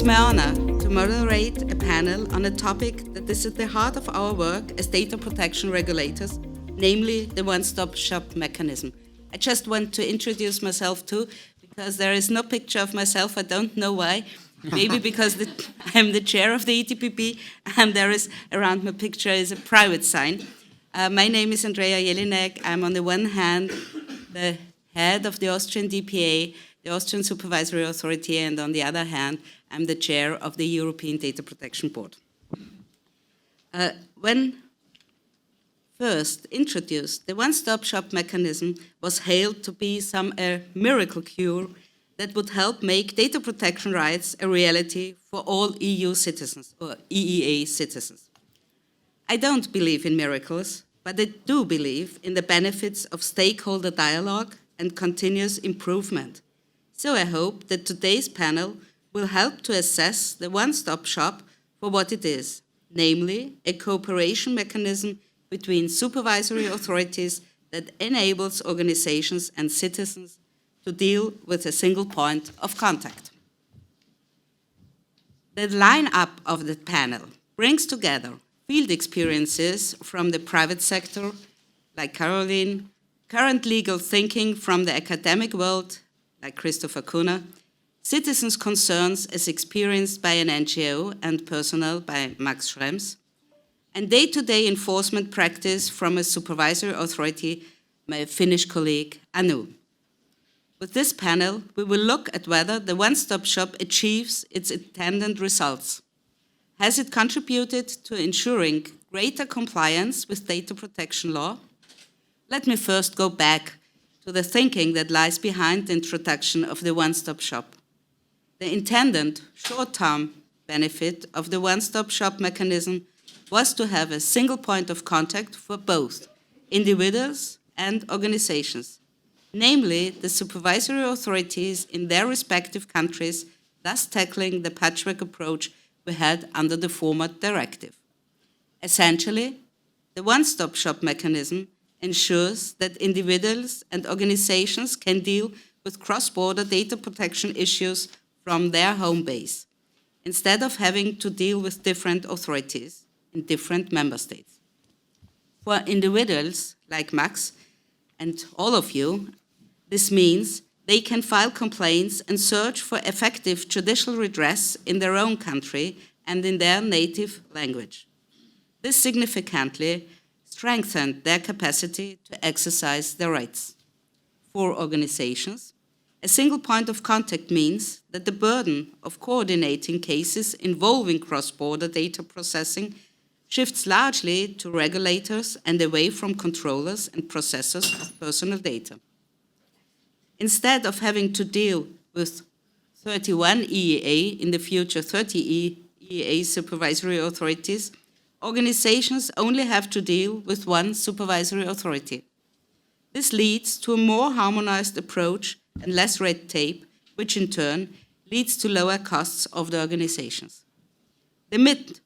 my honor to moderate a panel on a topic that is at the heart of our work as data protection regulators, namely the OneStopShop mechanism. I just want to introduce myself too, because there is no picture of myself. I don't know why. Maybe because I'm the chair of the EDPB, and there is around my picture is a private sign. My name is Andrea Jelinek. I'm on the one hand the head of the Austrian DPA, the Austrian Supervisory Authority, and on the other hand, I'm the chair of the European Data Protection Board. When first introduced, the one-stop-shop mechanism was hailed to be a miracle cure that would help make data protection rights a reality for all EU citizens, or EEA citizens. I don't believe in miracles, but I do believe in the benefits of stakeholder dialogue and continuous improvement. So I hope that today's panel will help to assess the one-stop shop for what it is, namely a cooperation mechanism between supervisory authorities that enables organizations and citizens to deal with a single point of contact. The lineup of the panel brings together field experiences from the private sector, like Caroline, current legal thinking from the academic world, like Christopher Kuna, citizens' concerns as experienced by an NGO and personnel by Max Schrems, and day-to-day enforcement practice from a supervisory authority, my Finnish colleague Anu. With this panel, we will look at whether the one-stop shop achieves its intended results. Has it contributed to ensuring greater compliance with data protection law? Let me first go back to the thinking that lies behind the introduction of the one-stop shop. The intended short-term benefit of the one-stop shop mechanism was to have a single point of contact for both individuals and organizations, namely the supervisory authorities in their respective countries, thus tackling the patchwork approach we had under the former directive. Essentially, the one-stop shop mechanism ensures that individuals and organizations can deal with cross-border data protection issues from their home base, instead of having to deal with different authorities in different member states. For individuals like Max and all of you, this means they can file complaints and search for effective judicial redress in their own country and in their native language. This significantly strengthened their capacity to exercise their rights. For organizations, a single point of contact means that the burden of coordinating cases involving cross-border data processing shifts largely to regulators and away from controllers and processors of personal data. Instead of having to deal with 31 EEA, in the future 30 EEA supervisory authorities, organizations only have to deal with one supervisory authority. This leads to a more harmonized approach and less red tape, which in turn leads to lower costs of the organizations. The mid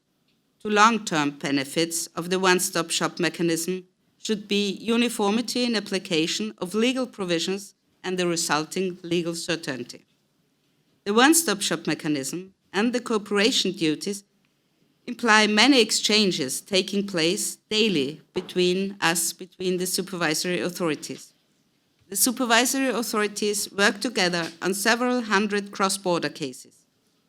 to long-term benefits of the one-stop shop mechanism should be uniformity in application of legal provisions and the resulting legal certainty. The one-stop shop mechanism and the cooperation duties imply many exchanges taking place daily between the supervisory authorities. The supervisory authorities work together on several hundred cross-border cases.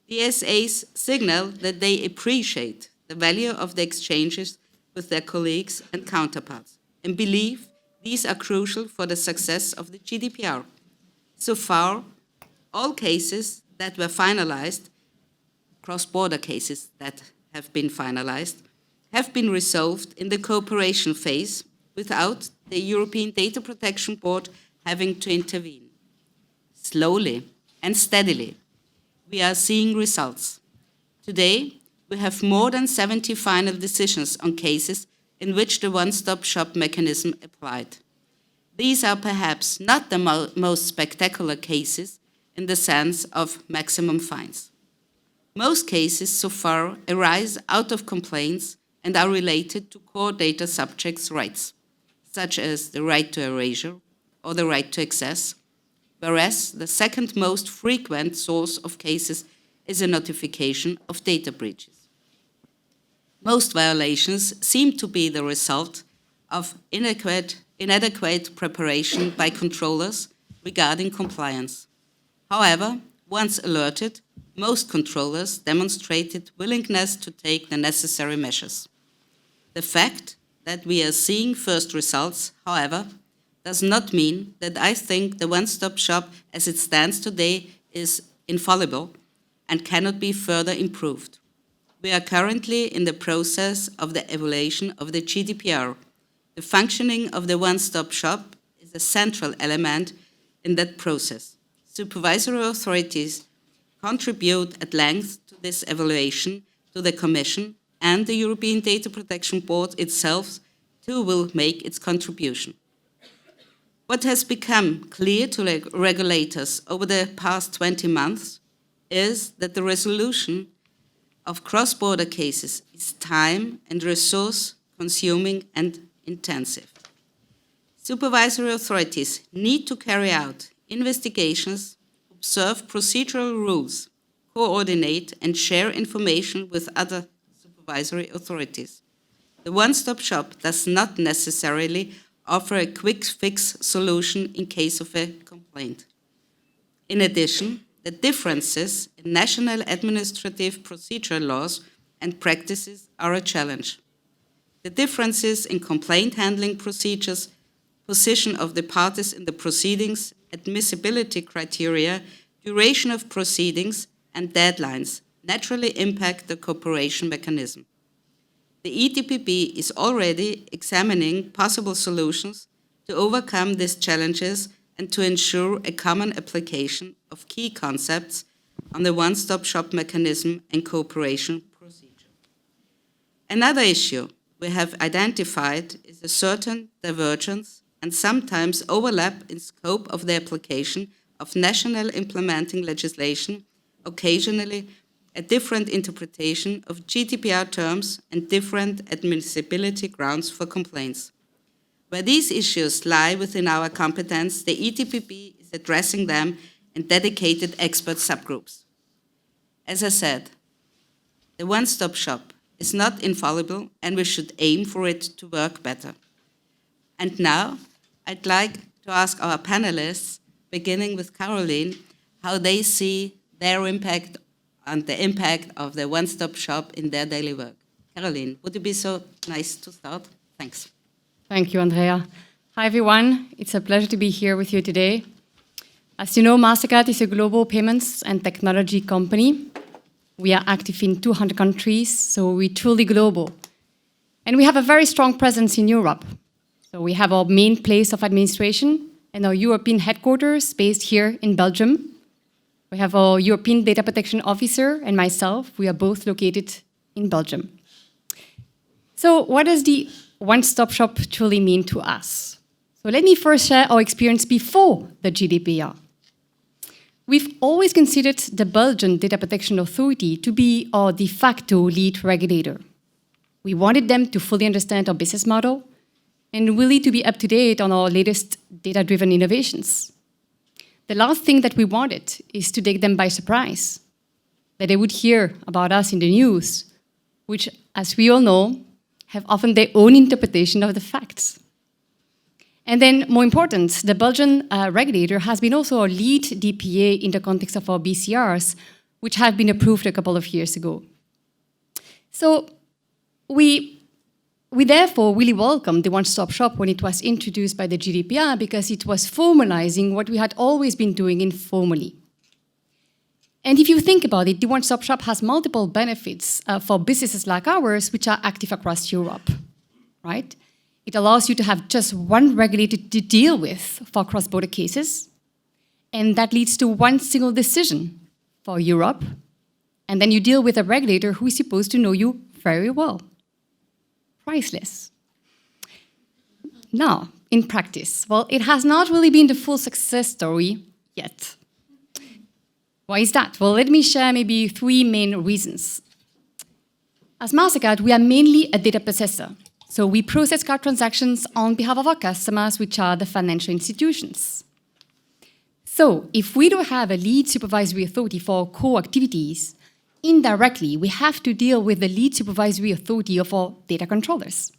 The SAs signal that they appreciate the value of the exchanges with their colleagues and counterparts and believe these are crucial for the success of the GDPR. So far, all cases that were finalized, cross-border cases that have been finalized, have been resolved in the cooperation phase without the European Data Protection Board having to intervene. Slowly and steadily, we are seeing results. Today, we have more than 70 final decisions on cases in which the one-stop shop mechanism applied. These are perhaps not the most spectacular cases in the sense of maximum fines. Most cases so far arise out of complaints and are related to core data subjects' rights, such as the right to erasure or the right to access, whereas the second most frequent source of cases is a notification of data breaches. Most violations seem to be the result of inadequate preparation by controllers regarding compliance. However, once alerted, most controllers demonstrated willingness to take the necessary measures. The fact that we are seeing first results, however, does not mean that I think the one-stop-shop as it stands today is infallible and cannot be further improved. We are currently in the process of the evaluation of the GDPR. The functioning of the one-stop-shop is a central element in that process. Supervisory authorities contribute at length to this evaluation to the Commission, and the European Data Protection Board itself too will make its contribution. What has become clear to regulators over the past 20 months is that the resolution of cross-border cases is time and resource consuming and intensive. Supervisory authorities need to carry out investigations, observe procedural rules, coordinate and share information with other supervisory authorities. The one-stop shop does not necessarily offer a quick fix solution in case of a complaint. In addition, the differences in national administrative procedure laws and practices are a challenge. The differences in complaint handling procedures, position of the parties in the proceedings, admissibility criteria, duration of proceedings, and deadlines naturally impact the cooperation mechanism. The EDPB is already examining possible solutions to overcome these challenges and to ensure a common application of key concepts on the one-stop-shop mechanism and cooperation procedure. Another issue we have identified is a certain divergence and sometimes overlap in scope of the application of national implementing legislation, occasionally a different interpretation of GDPR terms and different admissibility grounds for complaints. Where these issues lie within our competence, the EDPB is addressing them in dedicated expert subgroups. As I said, the one-stop shop is not infallible and we should aim for it to work better. And now, I'd like to ask our panelists, beginning with Caroline, how they see their impact and the impact of the one-stop shop in their daily work. Caroline, would you be so nice to start? Thanks. Thank you, Andrea. Hi, everyone. It's a pleasure to be here with you today. As you know, Mastercard is a global payments and technology company. We are active in 200 countries, so we're truly global. And we have a very strong presence in Europe. So we have our main place of administration and our European headquarters based here in Belgium. We have our European Data Protection Officer and myself. We are both located in Belgium. So what does the one-stop shop truly mean to us? So let me first share our experience before the GDPR. We've always considered the Belgian Data Protection Authority to be our de facto lead regulator. We wanted them to fully understand our business model and really to be up to date on our latest data-driven innovations. The last thing that we wanted is to take them by surprise, that they would hear about us in the news, which, as we all know, have often their own interpretation of the facts. And then, more important, the Belgian regulator has been also our lead DPA in the context of our BCRs, which have been approved a couple of years ago. So we therefore really welcomed the one-stop shop when it was introduced by the GDPR because it was formalizing what we had always been doing informally. And if you think about it, the one-stop shop has multiple benefits for businesses like ours, which are active across Europe, right? It allows you to have just one regulator to deal with for cross-border cases, and that leads to one single decision for Europe, and then you deal with a regulator who is supposed to know you very well. Priceless. Now, in practice, well, it has not really been the full success story yet. Why is that? Well, let me share maybe three main reasons. As Mastercard, we are mainly a data processor. So we process card transactions on behalf of our customers, which are the financial institutions. So if we don't have a lead supervisory authority for core activities, indirectly, we have to deal with the lead supervisory authority of our data controllers.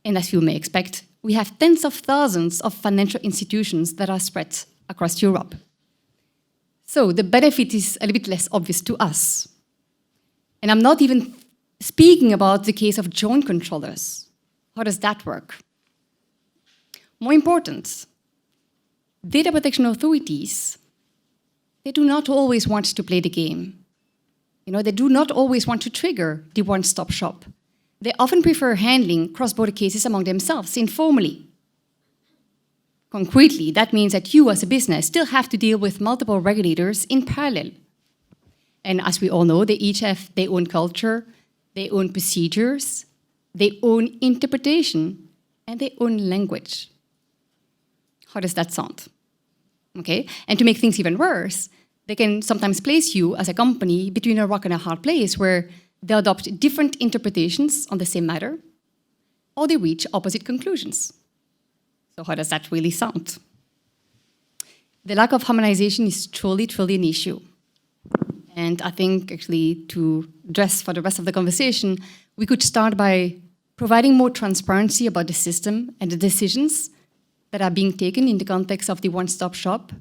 And as you may expect, we have tens of thousands of financial institutions that are spread across Europe. So the benefit is a little bit less obvious to us. And I'm not even speaking about the case of joint controllers. How does that work? More important, data protection authorities, they do not always want to play the game. They do not always want to trigger the one-stop shop. They often prefer handling cross-border cases among themselves informally. Concretely, that means that you as a business still have to deal with multiple regulators in parallel. And as we all know, they each have their own culture, their own procedures, their own interpretation, and their own language. How does that sound? Okay, and to make things even worse, they can sometimes place you as a company between a rock and a hard place where they adopt different interpretations on the same matter, or they reach opposite conclusions. So how does that really sound? The lack of harmonization is truly an issue. And I think actually to address for the rest of the conversation, we could start by providing more transparency about the system and the decisions that are being taken in the context of the one-stop shop.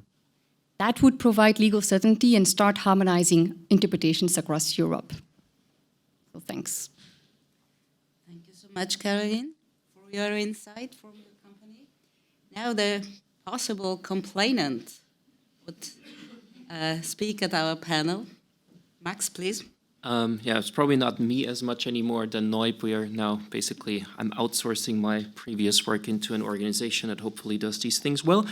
That would provide legal certainty and start harmonizing interpretations across Europe. So thanks. Thank you so much, Caroline, for your insight from your company. Now the possible complainant would speak at our panel. Max, please. Yeah, it's probably not me as much anymore than Noip. We are now basically, I'm outsourcing my previous work into an organization that hopefully does these things well.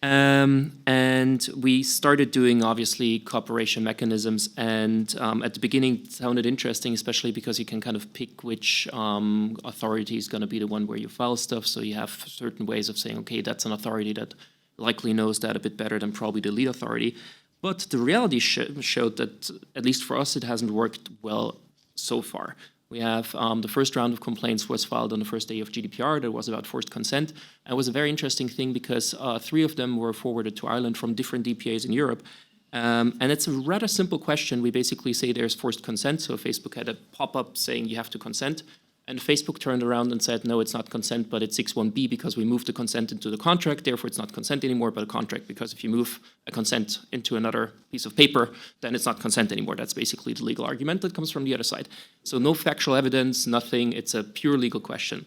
And we started doing, obviously, cooperation mechanisms. And at the beginning, it sounded interesting, especially because you can kind of pick which authority is going to be the one where you file stuff. So you have certain ways of saying, okay, that's an authority that likely knows that a bit better than probably the lead authority. But the reality showed that, at least for us, it hasn't worked well so far. We have the first round of complaints was filed on the first day of GDPR. That was about forced consent. And it was a very interesting thing because 3 of them were forwarded to Ireland from different DPAs in Europe. And it's a rather simple question. We basically say there's forced consent. So Facebook had a pop-up saying you have to consent. And Facebook turned around and said, no, it's not consent, but it's 6.1b because we moved the consent into the contract. Therefore, it's not consent anymore, but a contract. Because if you move a consent into another piece of paper, then it's not consent anymore. That's basically the legal argument that comes from the other side. So no factual evidence, nothing. It's a pure legal question.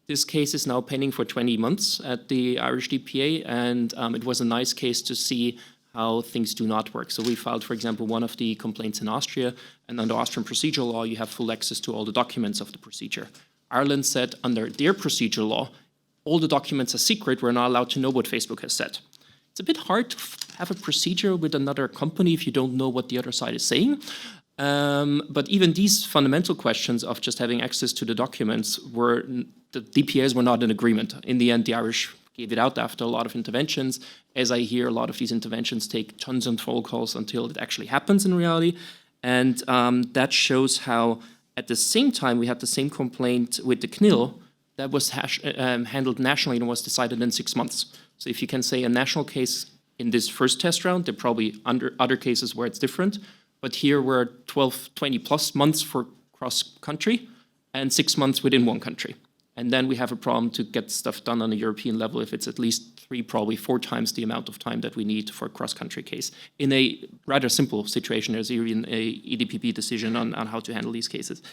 This case is now pending for 20 months at the Irish DPA, and it was a nice case to see how things do not work. So we filed, for example, one of the complaints in Austria, and under Austrian procedural law, you have full access to all the documents of the procedure. Ireland said under their procedural law, all the documents are secret, we're not allowed to know what Facebook has said. It's a bit hard to have a procedure with another company if you don't know what the other side is saying. But even these fundamental questions of just having access to the documents the DPAs were not in agreement. In the end, the Irish gave it out after a lot of interventions. As I hear, a lot of these interventions take tons of phone calls until it actually happens in reality. And that shows how, at the same time, we had the same complaint with the CNIL that was handled nationally and was decided in 6 months. So if you can say a national case in this first test round, there are probably other cases where it's different. But here we're 12, 20 plus months for cross-country and 6 months within one country. And then we have a problem to get stuff done on a European level if it's at least 3, probably 4 times the amount of time that we need for a cross-country case. In a rather simple situation, there's even a EDPB decision on how to handle these cases.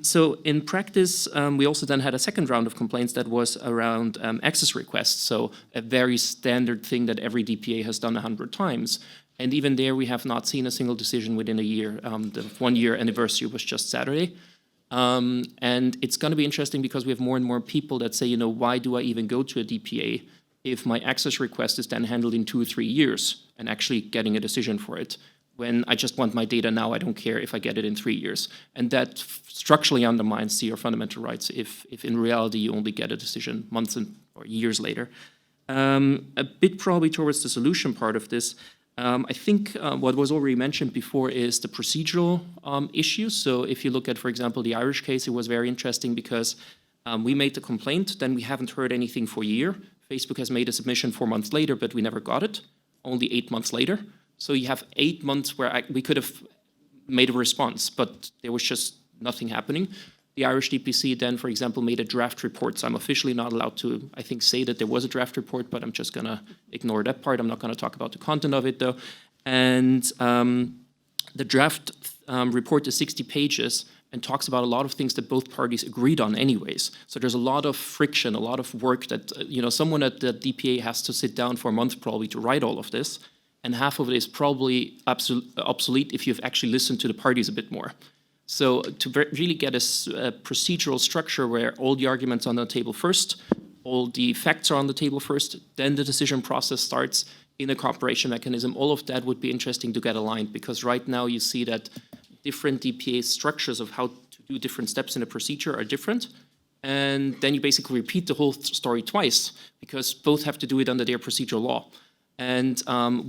So in practice, we also then had a second round of complaints that was around access requests. So a very standard thing that every DPA has done 100 times. And even there, we have not seen a single decision within a year. The 1-year anniversary was just Saturday. And it's going to be interesting because we have more and more people that say, why do I even go to a DPA if my access request is then handled in 2 or 3 years and actually getting a decision for it? When I just want my data now, I don't care if I get it in 3 years. And that structurally undermines your fundamental rights if in reality you only get a decision months or years later. A bit probably towards the solution part of this, I think what was already mentioned before is the procedural issues. So if you look at, for example, the Irish case, it was very interesting because we made the complaint, then we haven't heard anything for a year. Facebook has made a submission 4 months later, but we never got it, only 8 months later. So you have 8 months where we could have made a response, but there was just nothing happening. The Irish DPC then, for example, made a draft report. So I'm officially not allowed to, I think, say that there was a draft report, but I'm just going to ignore that part. I'm not going to talk about the content of it, though. And the draft report is 60 pages and talks about a lot of things that both parties agreed on anyways. So there's a lot of friction, a lot of work that, someone at the DPA has to sit down for a month probably to write all of this. And half of it is probably obsolete if you've actually listened to the parties a bit more. So to really get a procedural structure where all the arguments are on the table first, all the facts are on the table first, then the decision process starts in a cooperation mechanism, all of that would be interesting to get aligned, because right now you see that different DPA structures of how to do different steps in a procedure are different. And then you basically repeat the whole story twice, because both have to do it under their procedural law. And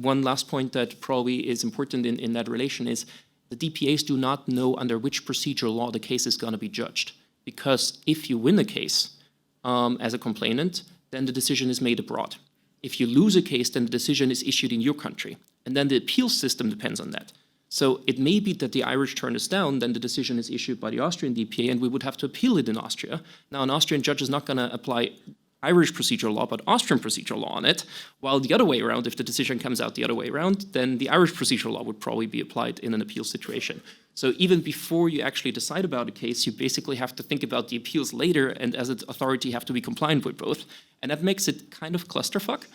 one last point that probably is important in that relation is the DPAs do not know under which procedural law the case is going to be judged. Because if you win a case as a complainant, then the decision is made abroad. If you lose a case, then the decision is issued in your country. And then the appeals system depends on that. So it may be that the Irish turn us down, then the decision is issued by the Austrian DPA, and we would have to appeal it in Austria. Now, an Austrian judge is not going to apply Irish procedural law, but Austrian procedural law on it, while the other way around, if the decision comes out the other way around, then the Irish procedural law would probably be applied in an appeal situation. So even before you actually decide about a case, you basically have to think about the appeals later, and as an authority have to be compliant with both. And that makes it kind of clusterfuck.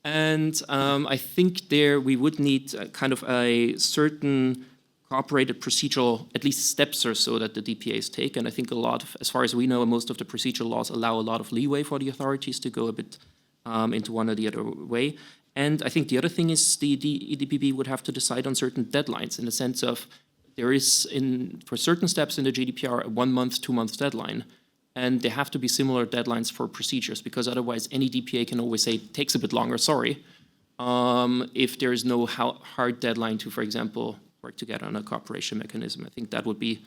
And I think there we would need kind of a certain cooperated procedural, at least steps or so that the DPAs take. And I think a lot of, as far as we know, most of the procedural laws allow a lot of leeway for the authorities to go a bit into one or the other way. And I think the other thing is the EDPB would have to decide on certain deadlines, in the sense of there is, for certain steps in the GDPR, a 1 month, 2 month deadline. And there have to be similar deadlines for procedures, because otherwise any DPA can always say it takes a bit longer, sorry, if there is no hard deadline to, for example, work together on a cooperation mechanism. I think that would be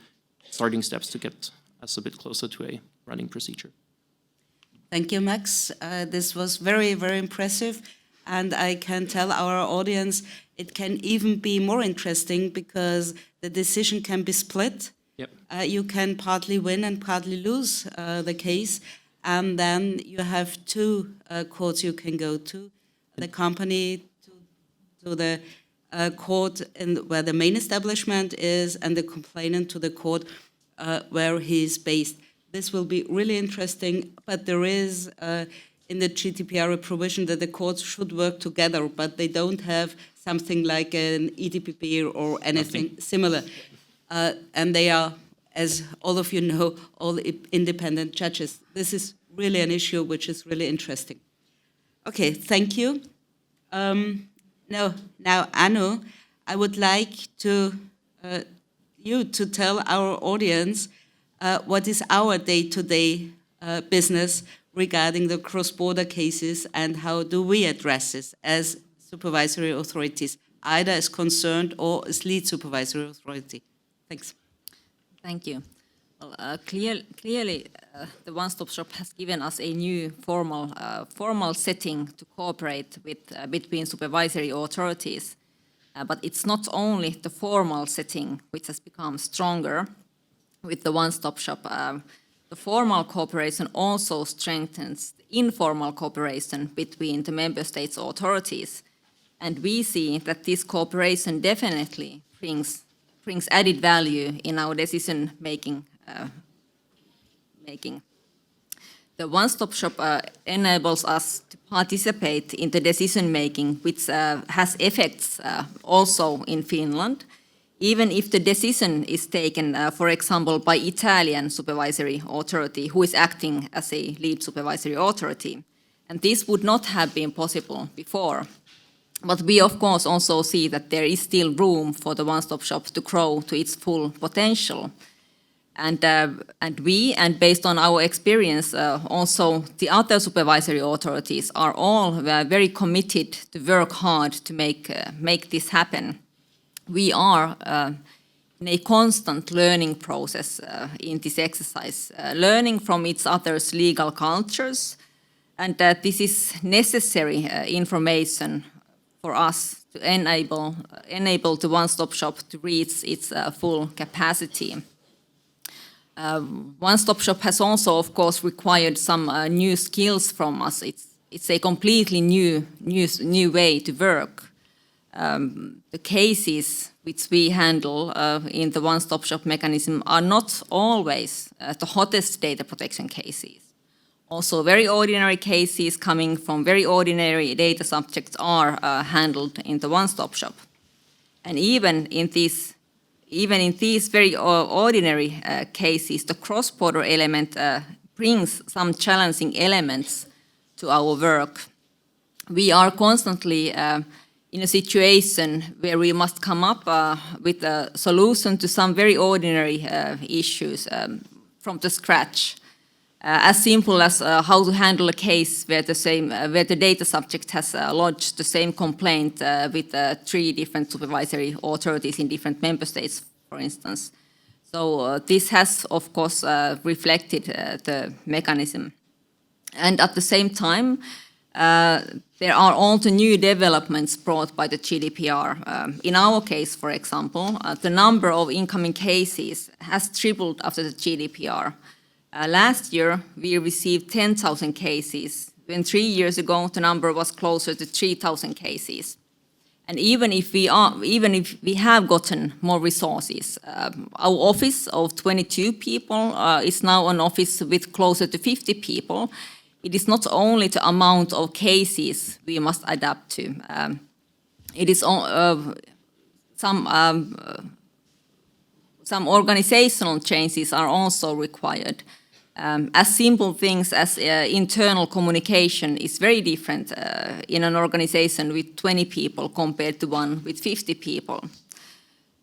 starting steps to get us a bit closer to a running procedure. Thank you, Max. This was very, very impressive. And I can tell our audience it can even be more interesting because the decision can be split. Yep. You can partly win and partly lose the case. And then you have two courts you can go to. The company to the court where the main establishment is, and the complainant to the court where he is based. This will be really interesting, but there is in the GDPR a provision that the courts should work together, but they don't have something like an EDPB or anything similar. And they are, as all of you know, all independent judges. This is really an issue which is really interesting. Okay, thank you. Now, Anu, I would like you to tell our audience what is our day-to-day business regarding the cross-border cases, and how do we address this as supervisory authorities, either as concerned or as lead supervisory authority. Thanks. Thank you. Well, clearly, the OneStopShop has given us a new formal setting to cooperate with between supervisory authorities. But it's not only the formal setting which has become stronger with the OneStopShop. The formal cooperation also strengthens the informal cooperation between the member states' authorities. And we see that this cooperation definitely brings added value in our decision-making. The OneStopShop enables us to participate in the decision-making, which has effects also in Finland, even if the decision is taken, for example, by Italian supervisory authority, who is acting as a lead supervisory authority. And this would not have been possible before. But we, of course, also see that there is still room for the OneStopShop to grow to its full potential. And based on our experience, also the other supervisory authorities are all very committed to work hard to make this happen. We are in a constant learning process in this exercise, learning from each other's legal cultures, and that this is necessary information for us to enable the one-stop-shop to reach its full capacity. One-stop-shop has also, of course, required some new skills from us. It's a completely new way to work. The cases which we handle in the one-stop-shop mechanism are not always the hottest data protection cases. Also, very ordinary cases coming from very ordinary data subjects are handled in the one-stop-shop. And even in these very ordinary cases, the cross-border element brings some challenging elements to our work. We are constantly in a situation where we must come up with a solution to some very ordinary issues from the scratch. As simple as how to handle a case where the data subject has lodged the same complaint with 3 different supervisory authorities in different member states, for instance. So this has, of course, reflected the mechanism. And at the same time, there are also new developments brought by the GDPR. In our case, for example, the number of incoming cases has tripled after the GDPR. Last year, we received 10,000 cases, when 3 years ago, the number was closer to 3,000 cases. And even if we have gotten more resources, our office of 22 people is now an office with closer to 50 people. It is not only the amount of cases we must adapt to. It is some organizational changes are also required. As simple things as internal communication is very different in an organization with 20 people compared to one with 50 people.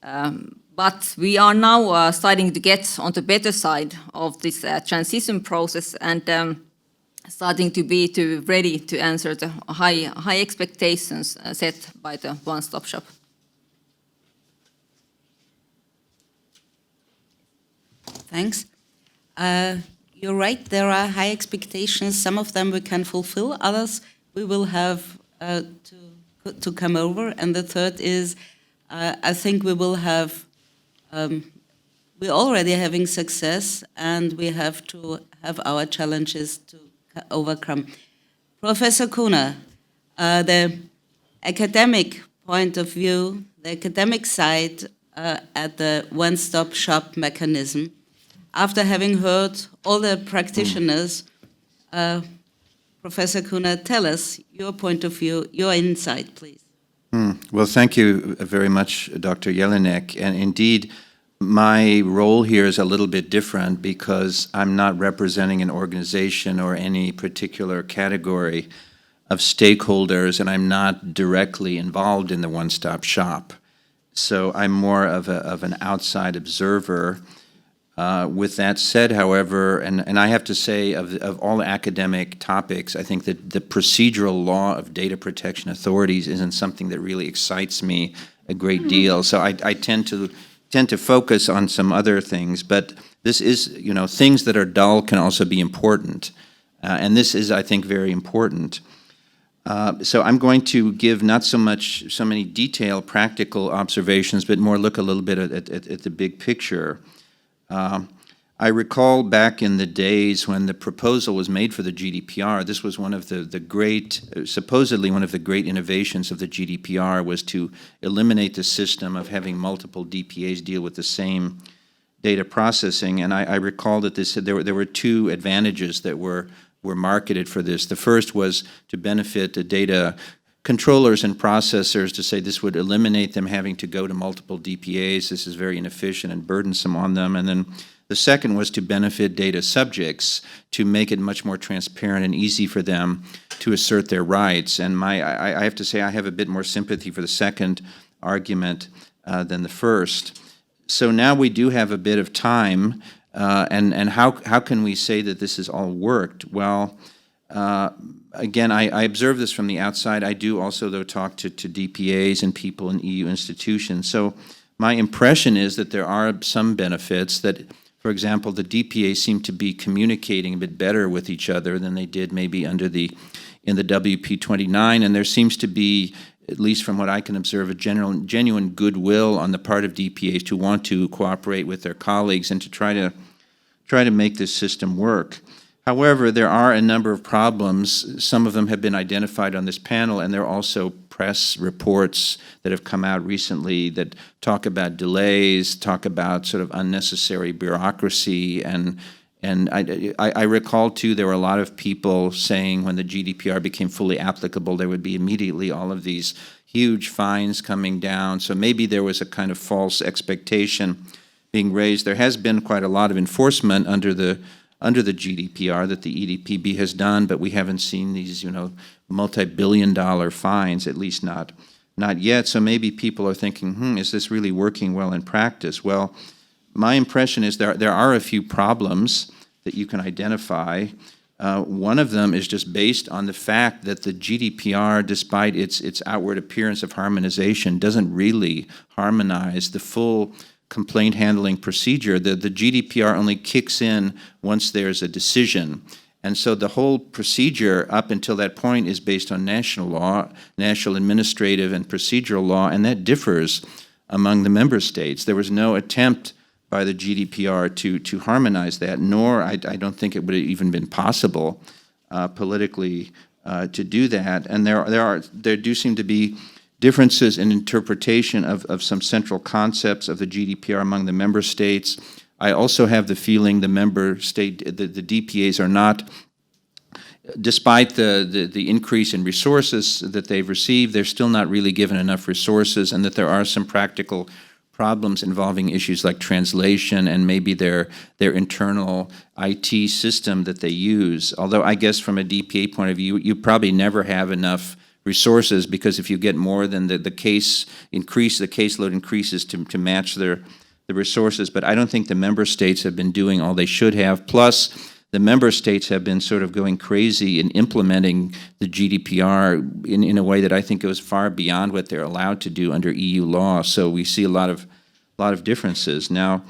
But we are now starting to get on the better side of this transition process and starting to be ready to answer the high expectations set by the one-stop shop. Thanks. You're right, there are high expectations. Some of them we can fulfill, others we will have to come over. And the third is, I think we will have, we're already having success and we have to have our challenges to overcome. Professor Kuna, the academic point of view, the academic side at the one-stop shop mechanism, after having heard all the practitioners, Professor Kuna, tell us your point of view, your insight, please. Well, thank you very much, Dr. Jelinek. And indeed, my role here is a little bit different because I'm not representing an organization or any particular category of stakeholders, and I'm not directly involved in the one-stop shop. So I'm more of an outside observer. With that said, however, and I have to say, of all academic topics, I think that the procedural law of data protection authorities isn't something that really excites me a great deal. So I tend to focus on some other things, but this is, things that are dull can also be important. And this is, I think, very important. So I'm going to give not so many detailed practical observations, but more look a little bit at the big picture. I recall back in the days when the proposal was made for the GDPR, this was one of supposedly one of the great innovations of the GDPR was to eliminate the system of having multiple DPAs deal with the same data processing. And I recall that there were 2 advantages that were marketed for this. The first was to benefit the data controllers and processors, to say this would eliminate them having to go to multiple DPAs. This is very inefficient and burdensome on them. And then the second was to benefit data subjects, to make it much more transparent and easy for them to assert their rights. And I have to say I have a bit more sympathy for the second argument than the first. So now we do have a bit of time, and how can we say that this has all worked? Well, again, I observe this from the outside. I do also, though, talk to DPAs and people in EU institutions. So my impression is that there are some benefits that, For example, the DPAs seem to be communicating a bit better with each other than they did maybe in the WP29, and there seems to be, at least from what I can observe, a genuine goodwill on the part of DPAs to want to cooperate with their colleagues and to try to make this system work. However, there are a number of problems. Some of them have been identified on this panel, and there are also press reports that have come out recently that talk about delays, talk about sort of unnecessary bureaucracy, and I recall, too, there were a lot of people saying when the GDPR became fully applicable, there would be immediately all of these huge fines coming down. So maybe there was a kind of false expectation being raised. There has been quite a lot of enforcement under the GDPR that the EDPB has done, but we haven't seen these, multi-billion-dollar fines, at least not yet. So maybe people are thinking, is this really working well in practice? Well, my impression is there are a few problems that you can identify. One of them is just based on the fact that the GDPR, despite its outward appearance of harmonization, doesn't really harmonize the full complaint handling procedure. The GDPR only kicks in once there's a decision. And so the whole procedure up until that point is based on national law, national administrative and procedural law, and that differs among the member states. There was no attempt by the GDPR to harmonize that, nor I don't think it would have even been possible politically to do that. And there do seem to be differences in interpretation of some central concepts of the GDPR among the member states. I also have the feeling the DPAs are not, despite the increase in resources that they've received, they're still not really given enough resources, and that there are some practical problems involving issues like translation and maybe their internal IT system that they use. Although I guess from a DPA point of view, you probably never have enough resources, because if you get more than the caseload increases to match the resources. But I don't think the member states have been doing all they should have. Plus, the member states have been sort of going crazy in implementing the GDPR in a way that I think goes far beyond what they're allowed to do under EU law. So we see a lot of differences. Now,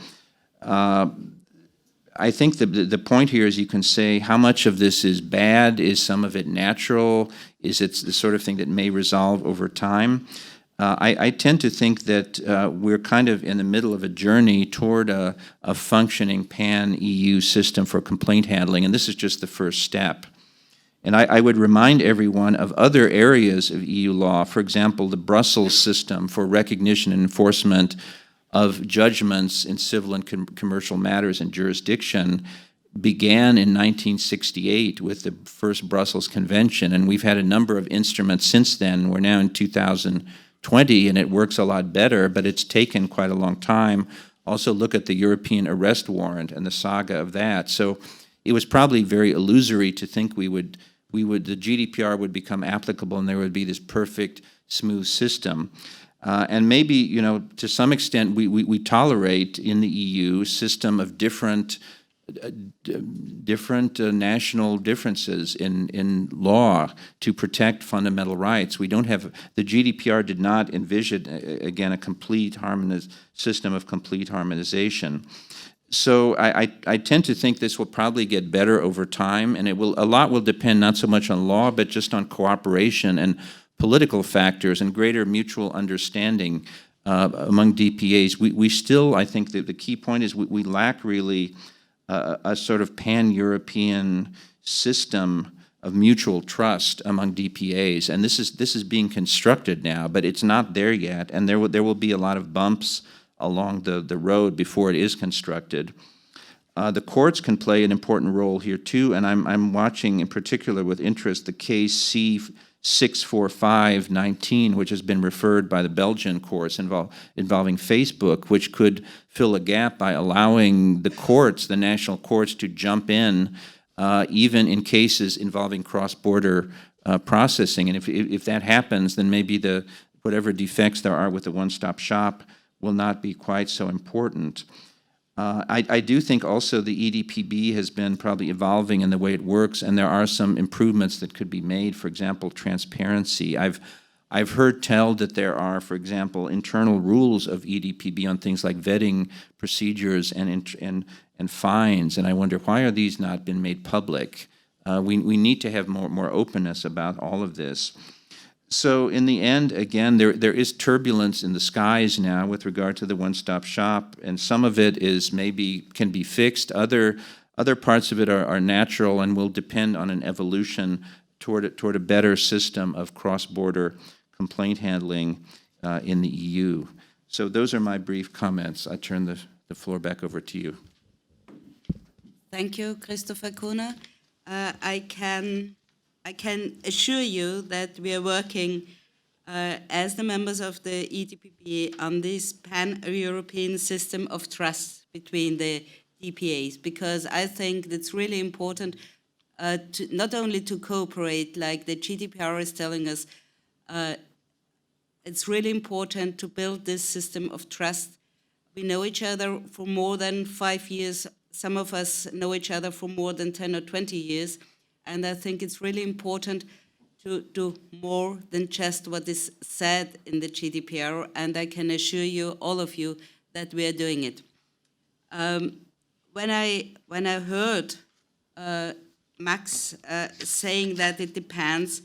I think the point here is you can say how much of this is bad, is some of it natural, is it the sort of thing that may resolve over time? I tend to think that we're kind of in the middle of a journey toward a functioning pan-EU system for complaint handling, and this is just the first step. And I would remind everyone of other areas of EU law, for example, the Brussels system for recognition and enforcement of judgments in civil and commercial matters and jurisdiction began in 1968 with the first Brussels Convention, and we've had a number of instruments since then. We're now in 2020, and it works a lot better, but it's taken quite a long time. Also look at the European arrest warrant and the saga of that. So it was probably very illusory to think the GDPR would become applicable and there would be this perfect, smooth system. And maybe, to some extent, we tolerate in the EU system of different national differences in law to protect fundamental rights. We don't have, the GDPR did not envision, again, a complete system of complete harmonization. So I tend to think this will probably get better over time, and a lot will depend not so much on law, but just on cooperation and political factors and greater mutual understanding among DPAs. We still, I think that the key point is we lack really a sort of pan-European system of mutual trust among DPAs, and this is being constructed now, but it's not there yet, and there will be a lot of bumps along the road before it is constructed. The courts can play an important role here too, and I'm watching in particular with interest the case C64519, which has been referred by the Belgian courts involving Facebook, which could fill a gap by allowing the courts, the national courts, to jump in even in cases involving cross-border processing. And if that happens, then maybe whatever defects there are with the OneStopShop will not be quite so important. I do think also the EDPB has been probably evolving in the way it works, and there are some improvements that could be made. For example, transparency. I've I've heard tell that there are, for example, internal rules of EDPB on things like vetting procedures and fines, and I wonder, why are these not been made public? We need to have more openness about all of this. So in the end, again, there is turbulence in the skies now with regard to the one-stop shop, and some of it is maybe can be fixed. Other parts of it are natural and will depend on an evolution toward a better system of cross-border complaint handling in the EU. So those are my brief comments. I turn the floor back over to you. Thank you, Christopher Kuhner. I can assure you that we are working as the members of the EDPB on this pan-European system of trust between the DPAs, because I think it's really important to not only to cooperate, like the GDPR is telling us, it's really important to build this system of trust. We know each other for more than 5 years. Some of us know each other for more than 10 or 20 years. And I think it's really important to do more than just what is said in the GDPR. And I can assure you, all of you, that we are doing it. When I heard Max saying that it depends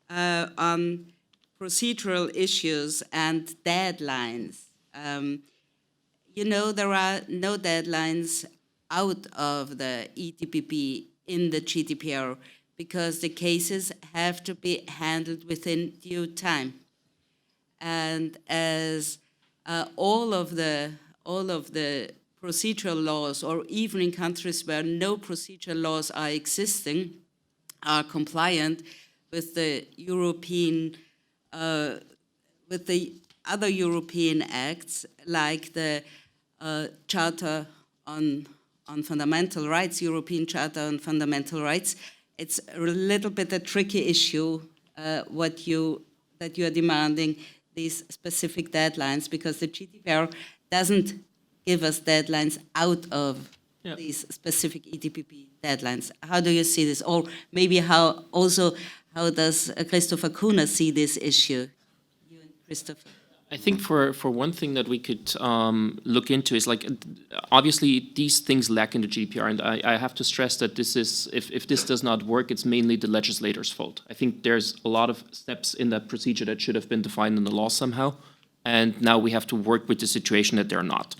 on procedural issues and deadlines, you know, there are no deadlines out of the EDPB in the GDPR because the cases have to be handled within due time. And as all of the procedural laws, or even in countries where no procedural laws are existing, are compliant with the European, with the other European acts, like the Charter on Fundamental Rights, European Charter on Fundamental Rights. It's a little bit a tricky issue that you are demanding these specific deadlines, because the GDPR doesn't give us deadlines out of these specific EDPB deadlines. How do you see this? Or maybe how does Christopher Kuhner see this issue? You and Christopher. I think for one thing that we could look into is, like, obviously these things lack in the GDPR, and I have to stress that this is, if this does not work, it's mainly the legislator's fault. I think there's a lot of steps in that procedure that should have been defined in the law somehow, and now we have to work with the situation that they're not.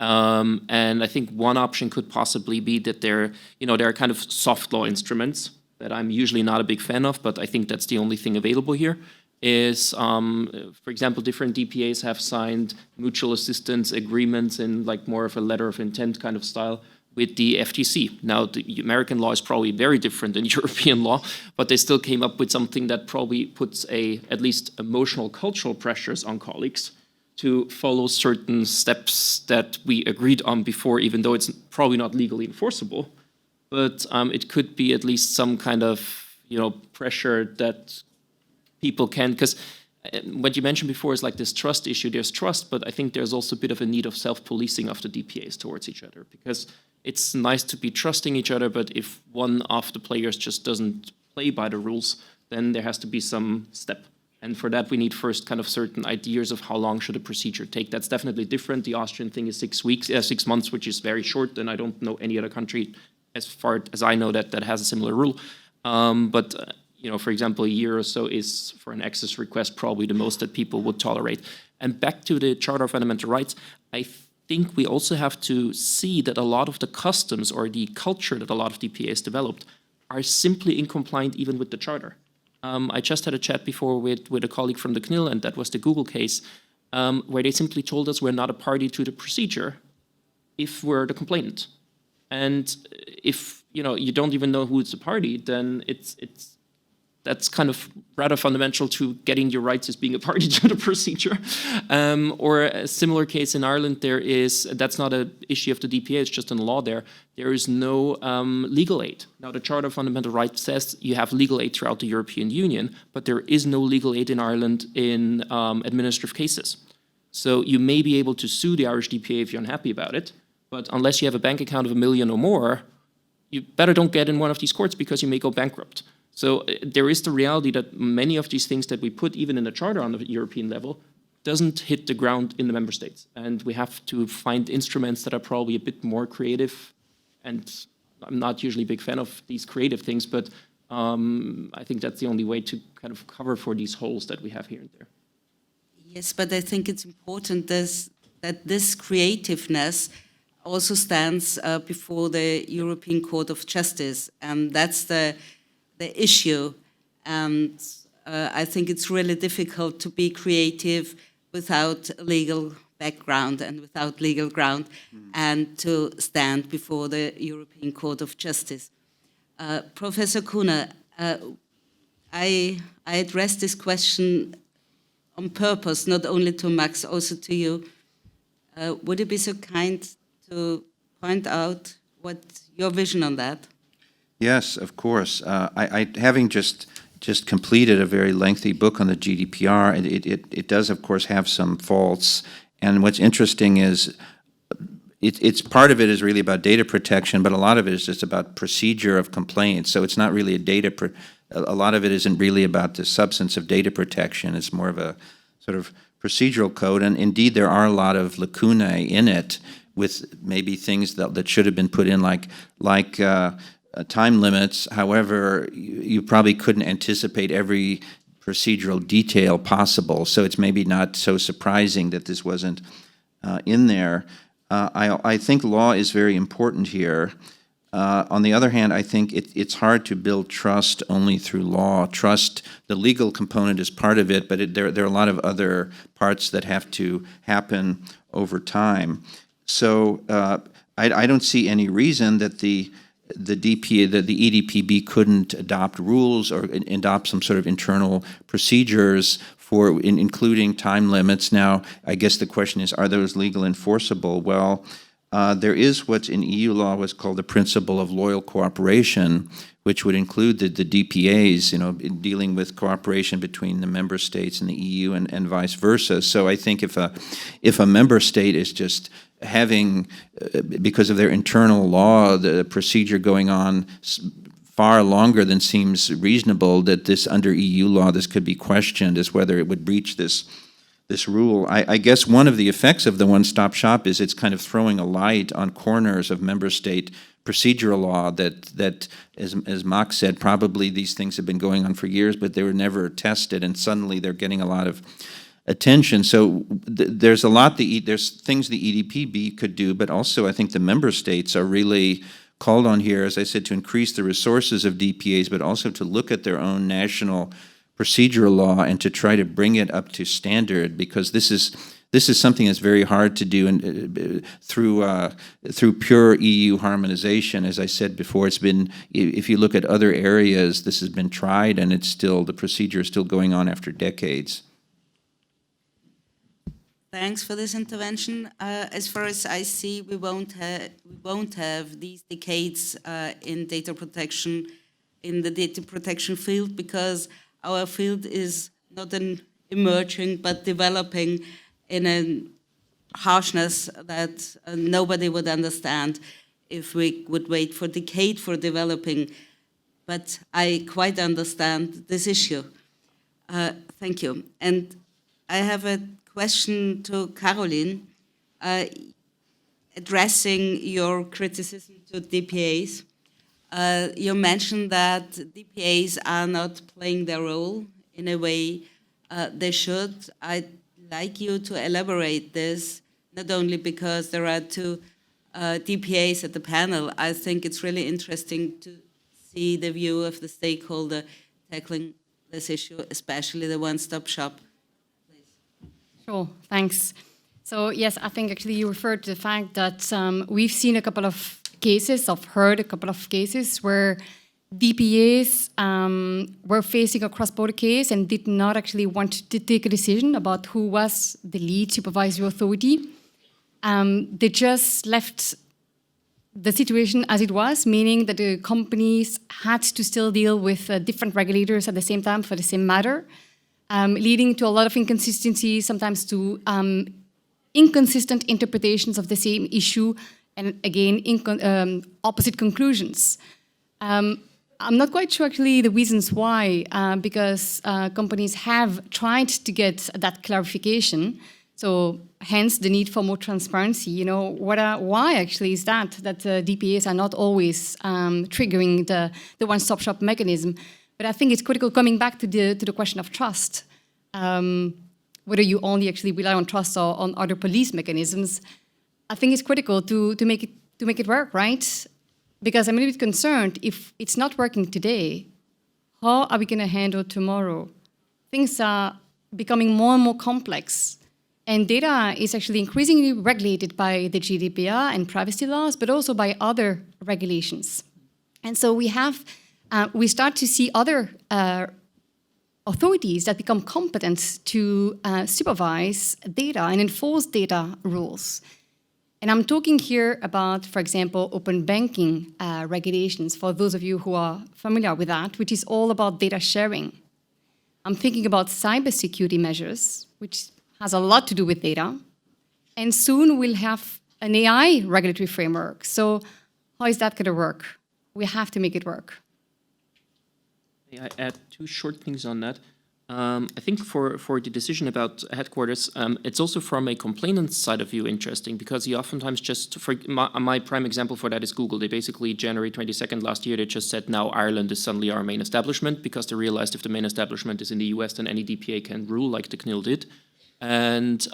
And I think one option could possibly be that there are kind of soft law instruments that I'm usually not a big fan of, but I think that's the only thing available here. Is, for example, different DPAs have signed mutual assistance agreements in like more of a letter of intent kind of style with the FTC. Now, the American law is probably very different than European law, but they still came up with something that probably puts at least emotional, cultural pressures on colleagues to follow certain steps that we agreed on before, even though it's probably not legally enforceable. But it could be at least some kind of, pressure that people can, because what you mentioned before is like this trust issue. There's trust, but I think there's also a bit of a need of self-policing of the DPAs towards each other, because it's nice to be trusting each other, but if one of the players just doesn't play by the rules, then there has to be some step. And for that, we need first kind of certain ideas of how long should a procedure take. That's definitely different. The Austrian thing is 6 months, which is very short, and I don't know any other country, as far as I know, that has a similar rule. For example, a year or so is, for an access request, probably the most that people would tolerate. And back to the Charter of Fundamental Rights, I think we also have to see that a lot of the customs or the culture that a lot of DPAs developed are simply incompliant even with the Charter. I just had a chat before with a colleague from the CNIL, and that was the Google case, where they simply told us we're not a party to the procedure if we're the complainant. And if you don't even know who's the party, then that's kind of rather fundamental to getting your rights as being a party to the procedure. Or a similar case in Ireland, that's not an issue of the DPA, it's just in the law there is no legal aid. Now, the Charter of Fundamental Rights says you have legal aid throughout the European Union, but there is no legal aid in Ireland in administrative cases. So you may be able to sue the Irish DPA if you're unhappy about it, but unless you have a bank account of $1 million or more, you better don't get in one of these courts because you may go bankrupt. So there is the reality that many of these things that we put even in the charter on the European level doesn't hit the ground in the member states. And we have to find instruments that are probably a bit more creative. And I'm not usually a big fan of these creative things, but I think that's the only way to kind of cover for these holes that we have here and there. Yes, but I think it's important that this creativeness also stands before the European Court of Justice, and that's the issue. And I think it's really difficult to be creative without a legal background and without legal ground, and to stand before the European Court of Justice. Professor Kuhner, I addressed this question on purpose, not only to Max, also to you. Would you be so kind to point out what's your vision on that? Yes, of course. Having just completed a very lengthy book on the GDPR, it does, of course, have some faults. And what's interesting is it's part of it is really about data protection, but a lot of it is just about procedure of complaints. So it's not really a lot of it isn't really about the substance of data protection. It's more of a sort of procedural code. And indeed, there are a lot of lacunae in it with maybe things that should have been put in, like time limits. However, you probably couldn't anticipate every procedural detail possible. So it's maybe not so surprising that this wasn't in there. I think law is very important here. On the other hand, I think it's hard to build trust only through law. Trust, the legal component is part of it, but there are a lot of other parts that have to happen over time. So I don't see any reason that the EDPB couldn't adopt rules or adopt some sort of internal procedures for including time limits. Now, I guess the question is, are those legal enforceable? Well, there is what's in EU law what's called the principle of loyal cooperation, which would include the DPAs, in dealing with cooperation between the member states and the EU and vice versa. So I think if a member state is just having, because of their internal law, the procedure going on far longer than seems reasonable, that this under EU law, this could be questioned as whether it would breach this rule. I guess one of the effects of the one-stop-shop is it's kind of throwing a light on corners of member state procedural law that as Max said, probably these things have been going on for years, but they were never tested, and suddenly they're getting a lot of attention. So there's there's things the EDPB could do, but also I think the member states are really called on here, as I said, to increase the resources of DPAs, but also to look at their own national procedural law and to try to bring it up to standard, because this is something that's very hard to do through pure EU harmonization. As I said before, it's been, if you look at other areas, this has been tried, and the procedure is still going on after decades. Thanks for this intervention. As far as I see, we won't have these decades in data protection, in the data protection field, because our field is not an emerging but developing in a harshness that nobody would understand if we would wait for a decade for developing. But I quite understand this issue. Thank you. And I have a question to Caroline, addressing your criticism to DPAs. You mentioned that DPAs are not playing their role in a way they should. I'd like you to elaborate this, not only because there are two DPAs at the panel. I think it's really interesting to see the view of the stakeholder tackling this issue, especially the one-stop-shop. Sure, thanks. So yes, I think actually you referred to the fact that we've seen a couple of cases, I've heard a couple of cases where DPAs were facing a cross-border case and did not actually want to take a decision about who was the lead supervisory authority. They just left the situation as it was, meaning that the companies had to still deal with different regulators at the same time for the same matter, leading to a lot of inconsistencies, sometimes to inconsistent interpretations of the same issue, and again, opposite conclusions. I'm not quite sure actually the reasons why, because companies have tried to get that clarification. So hence the need for more transparency. You know, why actually is that DPAs are not always triggering the one-stop-shop mechanism? But I think it's critical coming back to the question of trust. Whether you only actually rely on trust or on other police mechanisms, I think it's critical to make it work, right? Because I'm a little bit concerned if it's not working today, how are we going to handle tomorrow? Things are becoming more and more complex. And data is actually increasingly regulated by the GDPR and privacy laws, but also by other regulations. And so we start to see other authorities that become competent to supervise data and enforce data rules. And I'm talking here about, for example, open banking regulations, for those of you who are familiar with that, which is all about data sharing. I'm thinking about cybersecurity measures, which has a lot to do with data. And soon we'll have an AI regulatory framework. So how is that going to work? We have to make it work. May I add two short things on that? I think for the decision about headquarters, it's also from a complainant's side of view interesting, because you oftentimes just, for my prime example for that is Google. They basically, January 22nd last year, they just said now Ireland is suddenly our main establishment, because they realized if the main establishment is in the US, then any DPA can rule like the CNIL did. And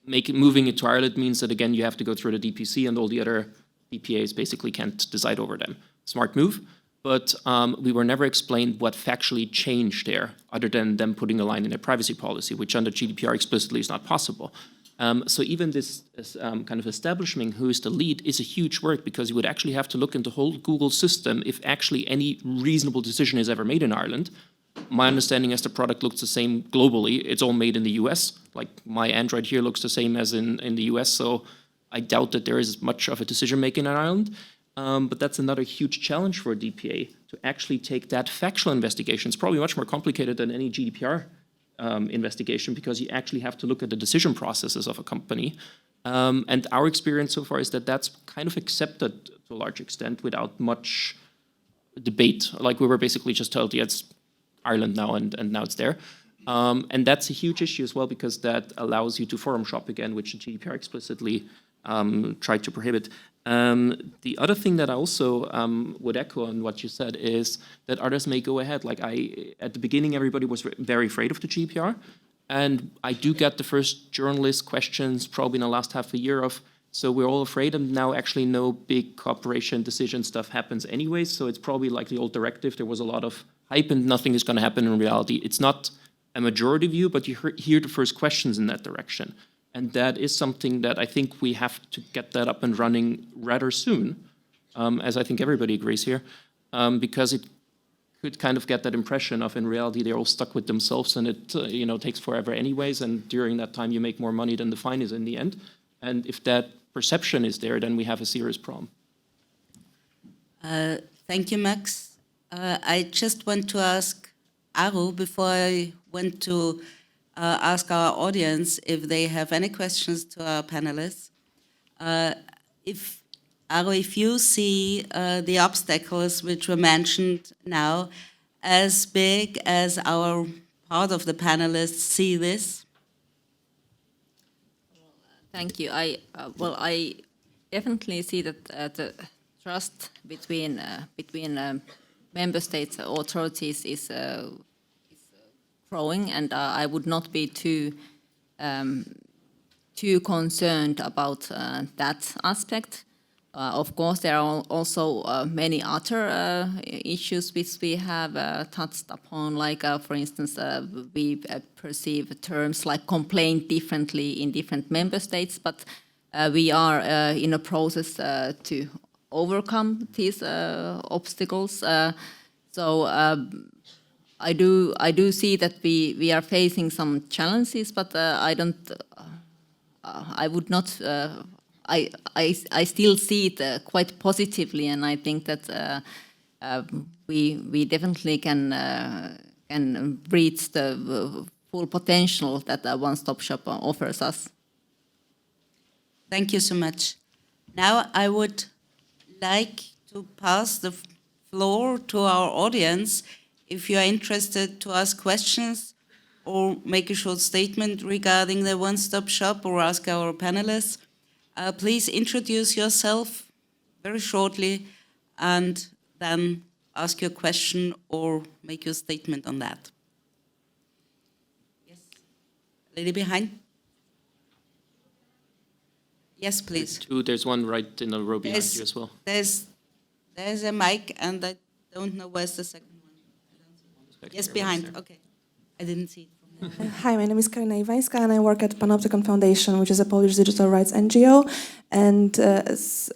moving it to Ireland means that, again, you have to go through the DPC, and all the other DPAs basically can't decide over them. Smart move. But we were never explained what factually changed there, other than them putting a line in their privacy policy, which under GDPR explicitly is not possible. So even this kind of establishing who is the lead is a huge work, because you would actually have to look into the whole Google system if actually any reasonable decision is ever made in Ireland. My understanding is the product looks the same globally. It's all made in the US. Like my Android here looks the same as in the US, so I doubt that there is much of a decision making in Ireland. But that's another huge challenge for a DPA, to actually take that factual investigation. It's probably much more complicated than any GDPR investigation, because you actually have to look at the decision processes of a company. And our experience so far is that that's kind of accepted to a large extent without much debate. Like we were basically just told, yeah, it's Ireland now, and now it's there. And that's a huge issue as well, because that allows you to forum shop again, which the GDPR explicitly tried to prohibit. The other thing that I also would echo on what you said is that others may go ahead. Like at the beginning, everybody was very afraid of the GDPR. And I do get the first journalist questions probably in the last half a year of, so we're all afraid, and now actually no big corporation decision stuff happens anyway. So it's probably like the old directive. There was a lot of hype and nothing is going to happen in reality. It's not a majority view, but you hear the first questions in that direction. And that is something that I think we have to get that up and running rather soon, as I think everybody agrees here, because it could kind of get that impression of, in reality, they're all stuck with themselves, and it takes forever anyways, and during that time you make more money than the fine is in the end. And if that perception is there, then we have a serious problem. Thank you, Max. I just want to ask Aru, before I went to ask our audience if they have any questions to our panelists. If you see the obstacles which were mentioned now as big as our part of the panelists see this? Thank you. I definitely see that the trust between member states authorities is growing, and I would not be too concerned about that aspect. Of course, there are also many other issues which we have touched upon, like, for instance, we perceive terms like complaint differently in different member states, but we are in a process to overcome these obstacles. I do see that we are facing some challenges, but I would not. I still see it quite positively, and I think that we definitely can reach the full potential that a one-stop shop offers us. Thank you so much. Now I would like to pass the floor to our audience. If you are interested to ask questions or make a short statement regarding the One-Stop Shop or ask our panelists, please introduce yourself very shortly and then ask your question or make your statement on that. Yes, lady behind. Yes, please. There's one right in a row behind you as well. There's a mic, and I don't know where's the second one. Yes, behind. Okay, I didn't see it. Hi, my name is Karina Iwańska and I work at Panoptykon Foundation, which is a Polish digital rights NGO. And as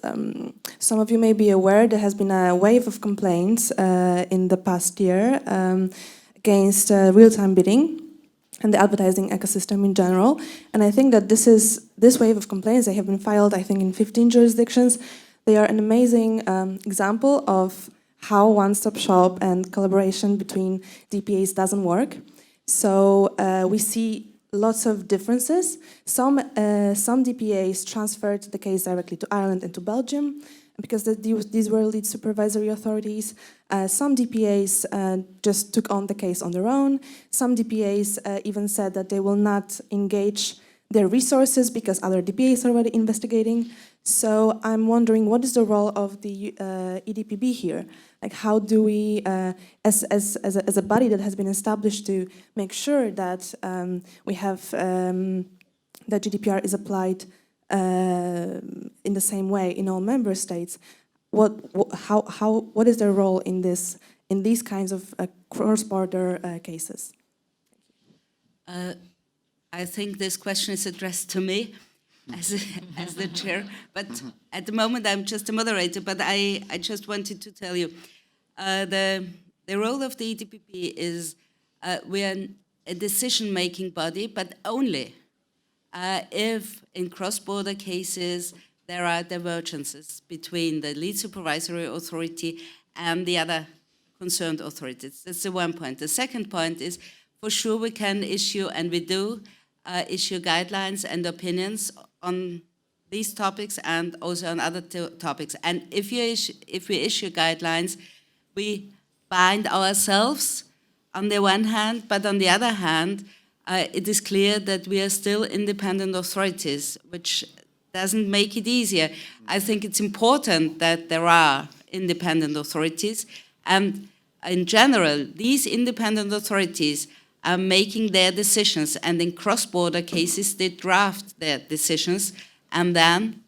some of you may be aware, there has been a wave of complaints in the past year against real-time bidding and the advertising ecosystem in general. And I think that this wave of complaints, they have been filed, I think, in 15 jurisdictions. They are an amazing example of how One-Stop Shop and collaboration between DPAs doesn't work. So we see lots of differences. Some DPAs transferred the case directly to Ireland and to Belgium because these were lead supervisory authorities. Some DPAs just took on the case on their own. Some DPAs even said that they will not engage their resources because other DPAs are already investigating. So I'm wondering, what is the role of the EDPB here? Like, how do we, as a body that has been established to make sure that we have that GDPR is applied in the same way in all member states? What is their role in these kinds of cross-border cases? I think this question is addressed to me as the chair, but at the moment I'm just a moderator, but I just wanted to tell you, the role of the EDPB is we are a decision-making body, but only if in cross-border cases there are divergences between the lead supervisory authority and the other concerned authorities. That's the one point. The second point is, for sure we can issue, and we do, issue guidelines and opinions on these topics and also on other topics. And if we issue guidelines, we bind ourselves on the one hand, but on the other hand, it is clear that we are still independent authorities, which doesn't make it easier. I think it's important that there are independent authorities, and in general, these independent authorities are making their decisions, and in cross-border cases, they draft their decisions, and then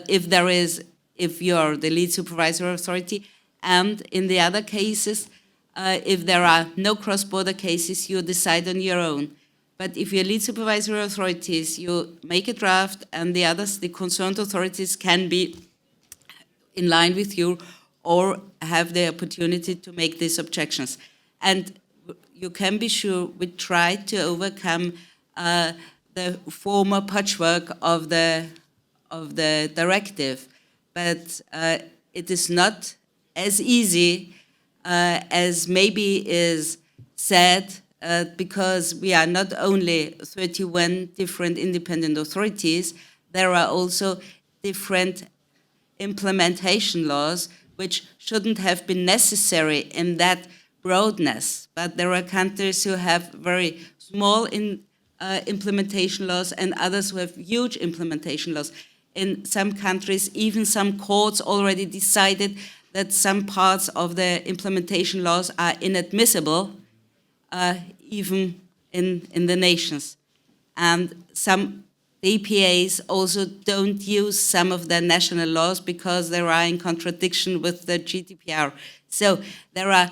if you're the lead supervisory authority, and in the other cases, if there are no cross-border cases, you decide on your own. But if you're lead supervisory authorities, you make a draft, and the others, the concerned authorities, can be in line with you or have the opportunity to make these objections. And you can be sure we try to overcome the former patchwork of the directive, but it is not as easy as maybe is said, because we are not only 31 different independent authorities, there are also different implementation laws which shouldn't have been necessary in that broadness. But there are countries who have very small implementation laws and others who have huge implementation laws. In some countries, even some courts already decided that some parts of the implementation laws are inadmissible, even in the nations. And some DPAs also don't use some of their national laws because they are in contradiction with the GDPR. So there are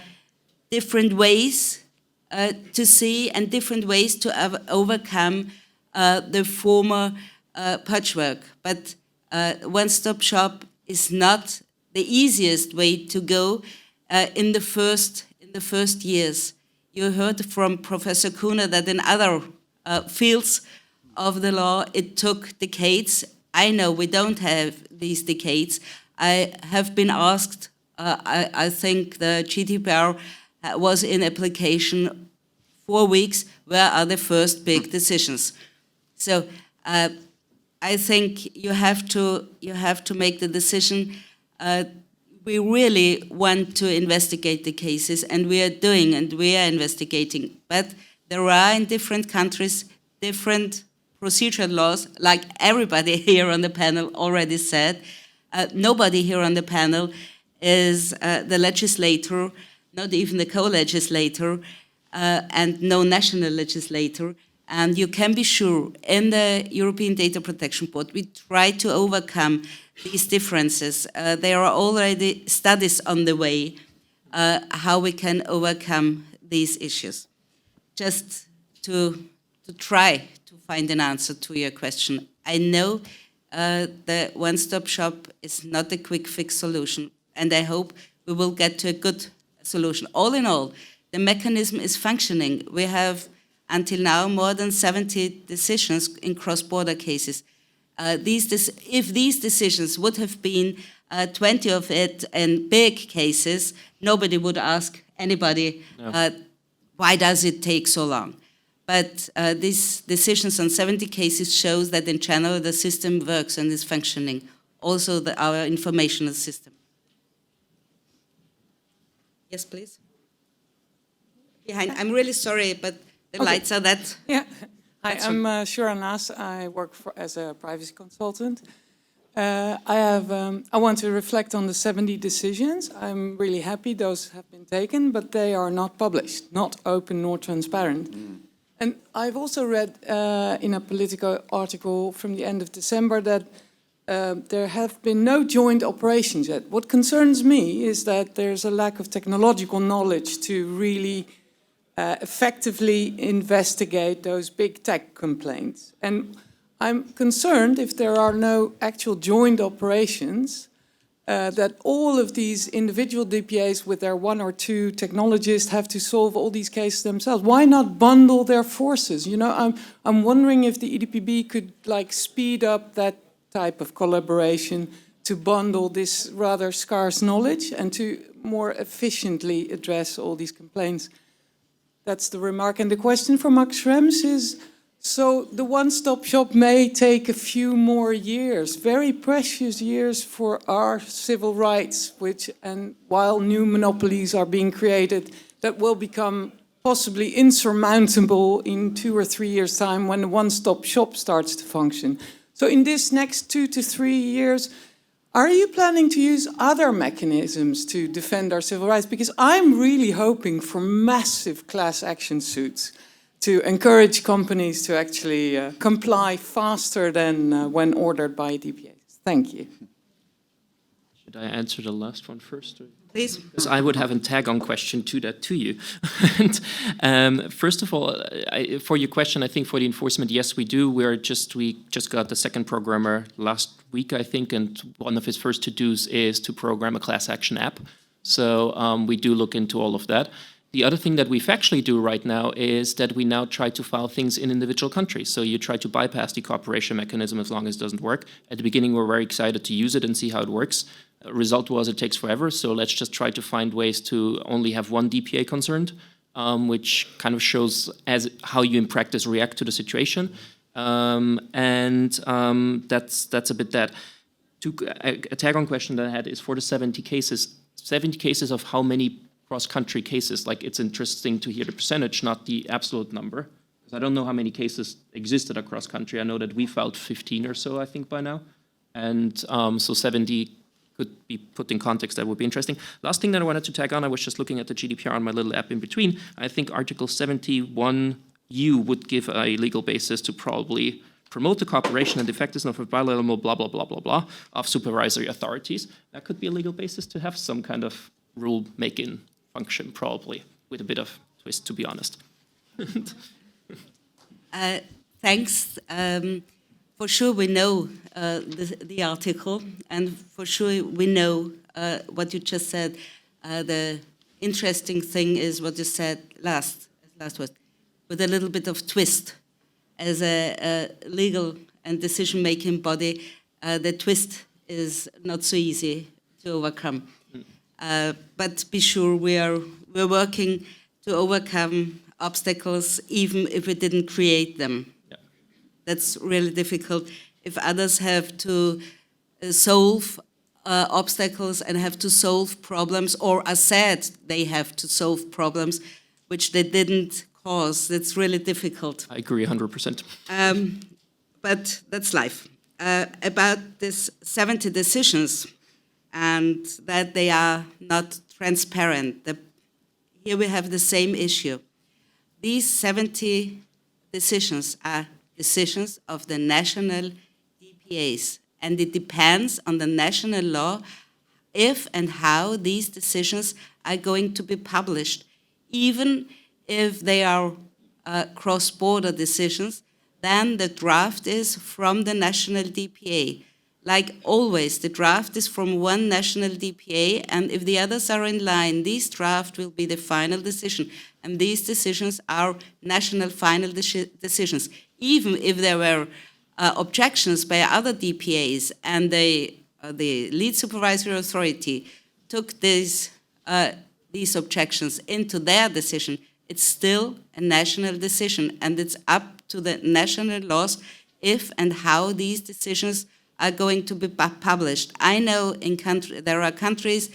different ways to see and different ways to overcome the former patchwork. But One-Stop Shop is not the easiest way to go in the first years. You heard from Professor Kuhner that in other fields of the law it took decades. I know we don't have these decades. I have been asked, I think the GDPR was in application 4 weeks. Where are the first big decisions? So I think you have to make the decision. we really want to investigate the cases, and we are doing, and we are investigating. But there are in different countries different procedural laws, like everybody here on the panel already said. Nobody here on the panel is the legislator, not even the co-legislator, and no national legislator. And you can be sure, in the European Data Protection Board, we try to overcome these differences. There are already studies on the way how we can overcome these issues. Just to try to find an answer to your question. I know the One-Stop Shop is not a quick fix solution, and I hope we will get to a good solution. All in all, the mechanism is functioning. We have, until now, more than 70 decisions in cross-border cases. If these decisions would have been 20 of it in big cases, nobody would ask anybody, why does it take so long? But these decisions on 70 cases shows that in general the system works and is functioning. Also our informational system. Yes, please. Behind. I'm really sorry, but the lights are that. Yeah. Hi, I'm Shura Nas. I work as a privacy consultant. I want to reflect on the 70 decisions. I'm really happy those have been taken, but they are not published, not open nor transparent. And I've also read in a Politico article from the end of December that there have been no joint operations yet. What concerns me is that there's a lack of technological knowledge to really effectively investigate those big tech complaints. And I'm concerned if there are no actual joint operations, that all of these individual DPAs with their one or two technologists have to solve all these cases themselves. Why not bundle their forces? You know, I'm wondering if the EDPB could speed up that type of collaboration to bundle this rather scarce knowledge and to more efficiently address all these complaints. That's the remark. And the question from Max Schrems is, so the one-stop shop may take a few more years, very precious years for our civil rights, and while new monopolies are being created, that will become possibly insurmountable in 2 or 3 years' time when the one-stop shop starts to function. So in this next 2 to 3 years, are you planning to use other mechanisms to defend our civil rights? Because I'm really hoping for massive class action suits to encourage companies to actually comply faster than when ordered by DPAs. Thank you. Should I answer the last one first? Or? Please. Because I would have a tag-on question to that to you. And, first of all, for your question, I think for the enforcement, yes, we do. We just got the second programmer last week, I think, and one of his first to-dos is to program a class action app. So we do look into all of that. The other thing that we factually do right now is that we now try to file things in individual countries. So you try to bypass the cooperation mechanism as long as it doesn't work. At the beginning, we're very excited to use it and see how it works. Result was it takes forever, so let's just try to find ways to only have one DPA concerned, which kind of shows how you in practice react to the situation. That's a bit that. A tag-on question that I had is for the 70 cases of how many cross-country cases, it's interesting to hear the percentage, not the absolute number. Because I don't know how many cases existed across country. I know that we filed 15 or so, I think, by now. And so 70 could be put in context. That would be interesting. Last thing that I wanted to tag on, I was just looking at the GDPR on my little app in between. I think Article 71U would give a legal basis to probably promote the cooperation and effectiveness of bilateral blah, blah, blah, blah, blah, of supervisory authorities. That could be a legal basis to have some kind of rule-making function, probably, with a bit of twist, to be honest. Thanks. For sure we know the article, and for sure we know what you just said. The interesting thing is what you said last was, with a little bit of twist. As a legal and decision-making body, the twist is not so easy to overcome. But be sure we're working to overcome obstacles even if we didn't create them. Yeah. That's really difficult. If others have to solve obstacles and have to solve problems, or are said they have to solve problems which they didn't cause. It's really difficult. I agree 100%. But that's life. About this 70 decisions and that they are not transparent. Here we have the same issue. These 70 decisions are decisions of the national DPAs, and it depends on the national law if and how these decisions are going to be published. Even if they are cross-border decisions, then the draft is from the national DPA. Like always, the draft is from one national DPA, and if the others are in line, this draft will be the final decision. And these decisions are national final decisions. Even if there were objections by other DPAs and the lead supervisory authority took these objections into their decision, it's still a national decision, and it's up to the national laws if and how these decisions are going to be published. I know there are countries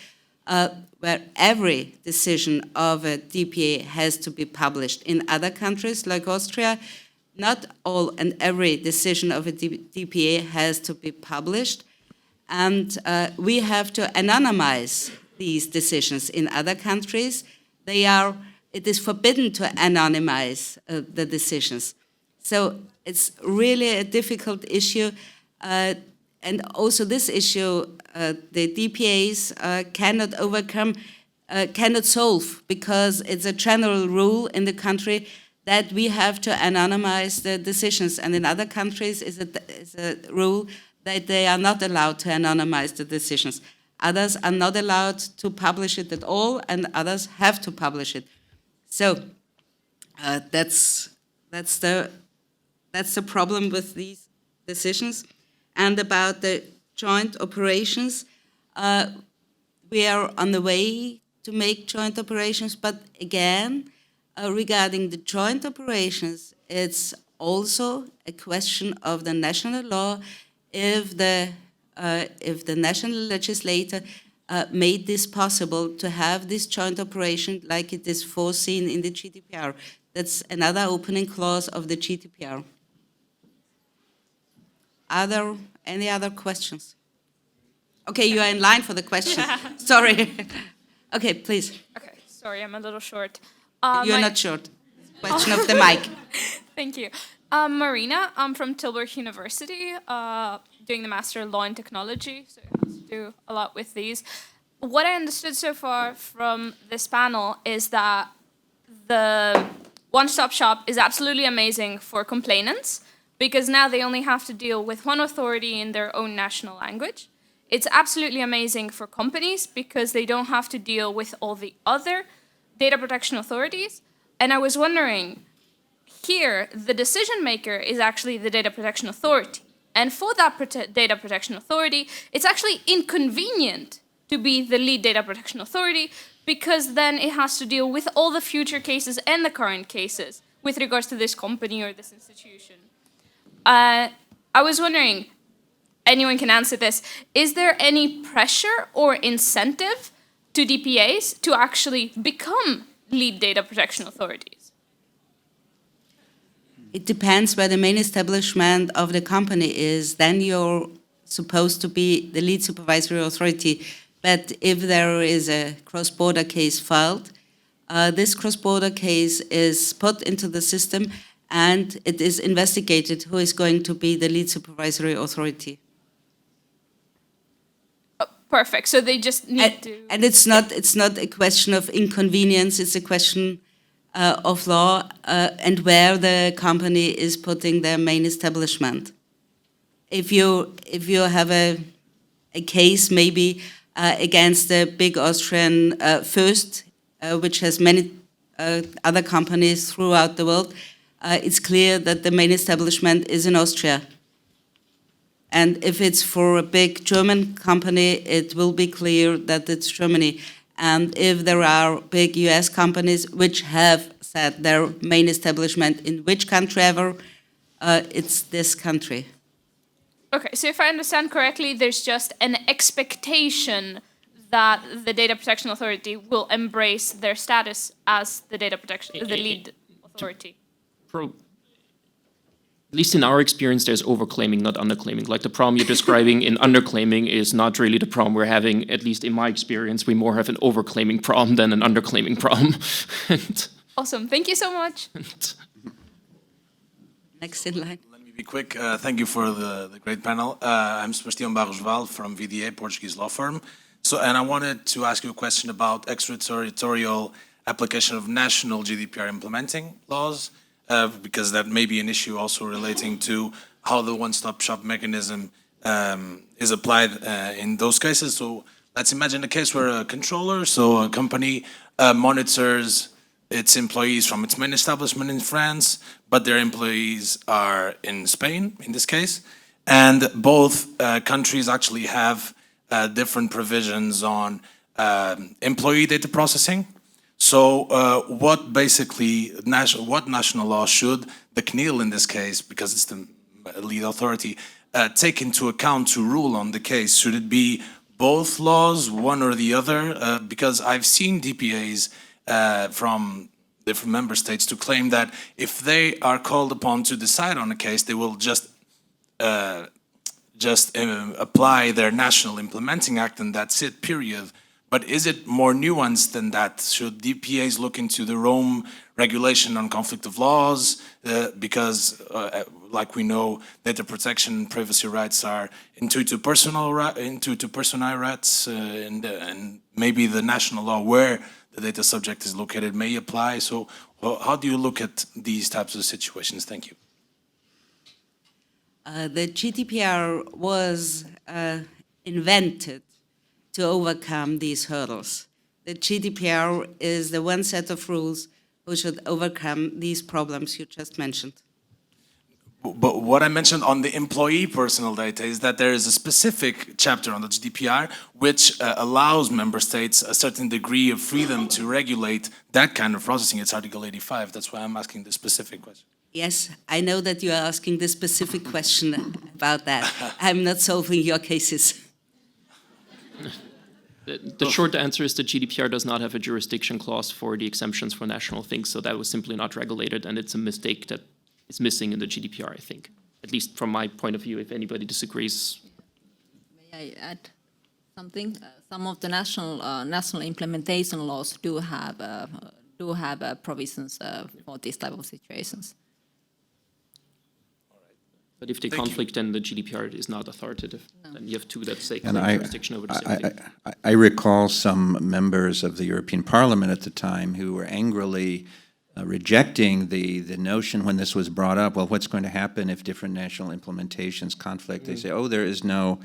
where every decision of a DPA has to be published. In other countries, like Austria, not all and every decision of a DPA has to be published, and we have to anonymize these decisions. In other countries, it is forbidden to anonymize the decisions. So it's really a difficult issue. And also this issue, the DPAs cannot solve, because it's a general rule in the country that we have to anonymize the decisions. And in other countries, it's a rule that they are not allowed to anonymize the decisions. Others are not allowed to publish it at all, and others have to publish it. So that's the problem with these decisions. And about the joint operations, we are on the way to make joint operations, but again, regarding the joint operations, it's also a question of the national law if the national legislator made this possible to have this joint operation like it is foreseen in the GDPR. That's another opening clause of the GDPR. Are there any other questions? Okay, you are in line for the question. Sorry. Okay, please. Okay, sorry, I'm a little short. You're not short. Question of the mic. Thank you. Marina, I'm from Tilburg University, doing the Master of Law and Technology, so I have to do a lot with these. What I understood so far from this panel is that the OneStopShop is absolutely amazing for complainants, because now they only have to deal with one authority in their own national language. It's absolutely amazing for companies, because they don't have to deal with all the other data protection authorities. And I was wondering, here, the decision maker is actually the data protection authority. And for that data protection authority, it's actually inconvenient to be the lead data protection authority, because then it has to deal with all the future cases and the current cases with regards to this company or this institution. I was wondering, anyone can answer this, is there any pressure or incentive to DPAs to actually become lead data protection authorities? It depends where the main establishment of the company is. Then you're supposed to be the lead supervisory authority. But if there is a cross-border case filed, this cross-border case is put into the system, and it is investigated who is going to be the lead supervisory authority. Perfect. So they just need to... And it's not a question of inconvenience, it's a question of law and where the company is putting their main establishment. If you have a case maybe against the big Austrian First, which has many other companies throughout the world, it's clear that the main establishment is in Austria. And if it's for a big German company, it will be clear that it's Germany. And if there are big US companies which have set their main establishment in which country ever, it's this country. Okay, so if I understand correctly, there's just an expectation that the Data Protection Authority will embrace their status as the data protection, the lead authority. At least in our experience, there's overclaiming, not underclaiming. Like the problem you're describing in underclaiming is not really the problem we're having. At least in my experience, we more have an overclaiming problem than an underclaiming problem. Awesome, thank you so much. Next in line. Let me be quick. Thank you for the great panel. I'm Sebastião Barros Val from VDA, Portuguese law firm. And I wanted to ask you a question about extraterritorial application of national GDPR implementing laws, because that may be an issue also relating to how the one-stop-shop mechanism is applied in those cases. So let's imagine a case where a controller, so a company monitors its employees from its main establishment in France, but their employees are in Spain, in this case. And both countries actually have different provisions on employee data processing. So what basically, what national law should the CNIL in this case, because it's the lead authority, take into account to rule on the case? Should it be both laws, one or the other? Because I've seen DPAs from different member states to claim that if they are called upon to decide on a case, they will just apply their national implementing act and that's it, period. But is it more nuanced than that? Should DPAs look into the Rome regulation on conflict of laws? Because, like we know, data protection and privacy rights are intuitive personae rights, and maybe the national law where the data subject is located may apply. So how do you look at these types of situations? Thank you. The GDPR was invented to overcome these hurdles. The GDPR is the one set of rules who should overcome these problems you just mentioned. But what I mentioned on the employee personal data is that there is a specific chapter on the GDPR which allows member states a certain degree of freedom to regulate that kind of processing. It's Article 85. That's why I'm asking the specific question. Yes, I know that you are asking this specific question about that. I'm not solving your cases. The short answer is the GDPR does not have a jurisdiction clause for the exemptions for national things, so that was simply not regulated, and it's a mistake that is missing in the GDPR, I think. At least from my point of view, if anybody disagrees. May I add something? Some of the national implementation laws do have provisions for these type of situations. But if they conflict, then the GDPR is not authoritative. No. Then you have two that say And jurisdiction over the same thing. I recall some members of the European Parliament at the time who were angrily rejecting the notion when this was brought up. Well, what's going to happen if different national implementations conflict? They say, oh, there's no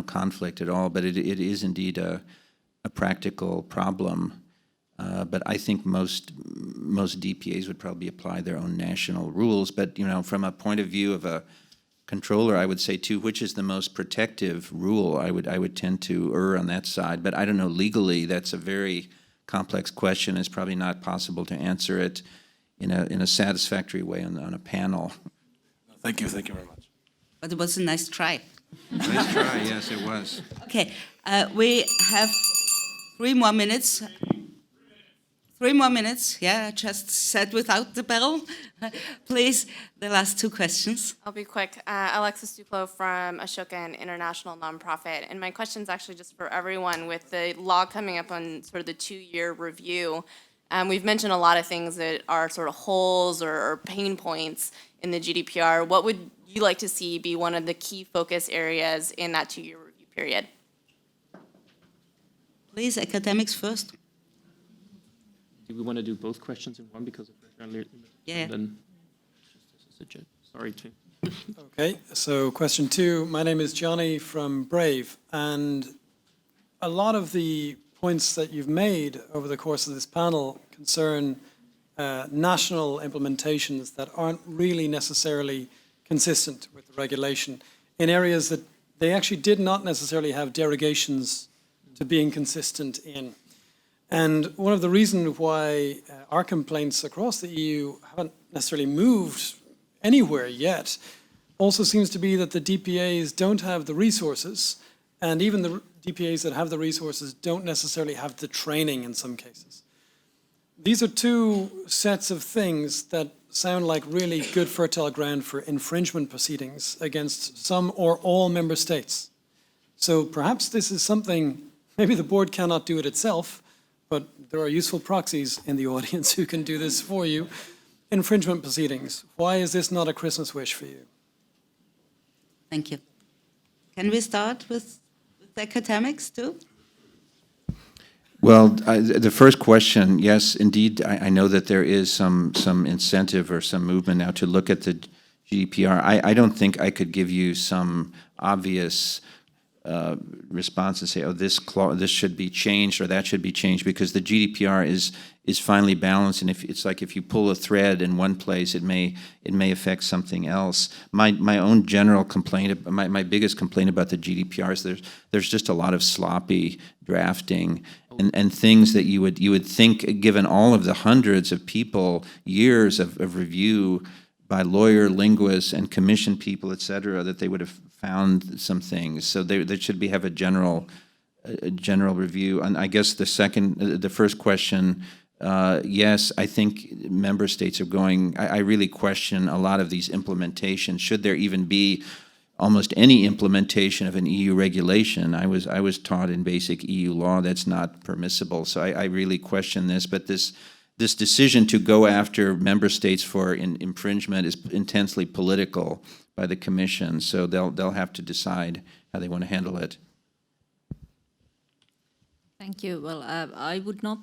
conflict at all. But it is indeed a practical problem. But I think most DPAs would probably apply their own national rules. But from a point of view of a controller, I would say too, which is the most protective rule? I would tend to err on that side. But I don't know, legally, that's a very complex question. It's probably not possible to answer it in a satisfactory way on a panel. Thank you very much. But it was a nice try. Nice try, yes, it was. Okay, we have 3 more minutes. 3 more minutes, yeah, I just said without the bell. Please, the last 2 questions. I'll be quick. Alexis Duclos from Ashoka, an international nonprofit. And my question is actually just for everyone with the law coming up on sort of the 2-year review. We've mentioned a lot of things that are sort of holes or pain points in the GDPR. What would you like to see be one of the key focus areas in that 2-year review period? Please, academics first. Do we want to do both questions in one because of earlier? Yeah. Then, sorry to. Okay, so question 2. My name is Johnny from Brave, and a lot of the points that you've made over the course of this panel concern national implementations that aren't really necessarily consistent with the regulation in areas that they actually did not necessarily have derogations to being consistent in. And one of the reasons why our complaints across the EU haven't necessarily moved anywhere yet also seems to be that the DPAs don't have the resources, and even the DPAs that have the resources don't necessarily have the training in some cases. These are two sets of things that sound like really good fertile ground for infringement proceedings against some or all member states. So perhaps this is something, maybe the board cannot do it itself, but there are useful proxies in the audience who can do this for you. Infringement proceedings. Why is this not a Christmas wish for you? Thank you. Can we start with academics too? Well, the first question, yes, indeed, I know that there is some incentive or some movement now to look at the GDPR. I don't think I could give you some obvious response and say, oh, this should be changed or that should be changed, because the GDPR is finely balanced, and it's like if you pull a thread in one place, it may affect something else. My own general complaint, my biggest complaint about the GDPR is there's just a lot of sloppy drafting and things that you would think, given all of the hundreds of people, years of review by lawyer, linguists, and commission people, et cetera, that they would have found some things. So there should have a general review. And I guess the first question, yes, I think member states are going, I really question a lot of these implementations. Should there even be almost any implementation of an EU regulation? I was taught in basic EU law that's not permissible. So I really question this, but this decision to go after member states for infringement is intensely political by the Commission, so they'll have to decide how they want to handle it. Thank you. Well, I would not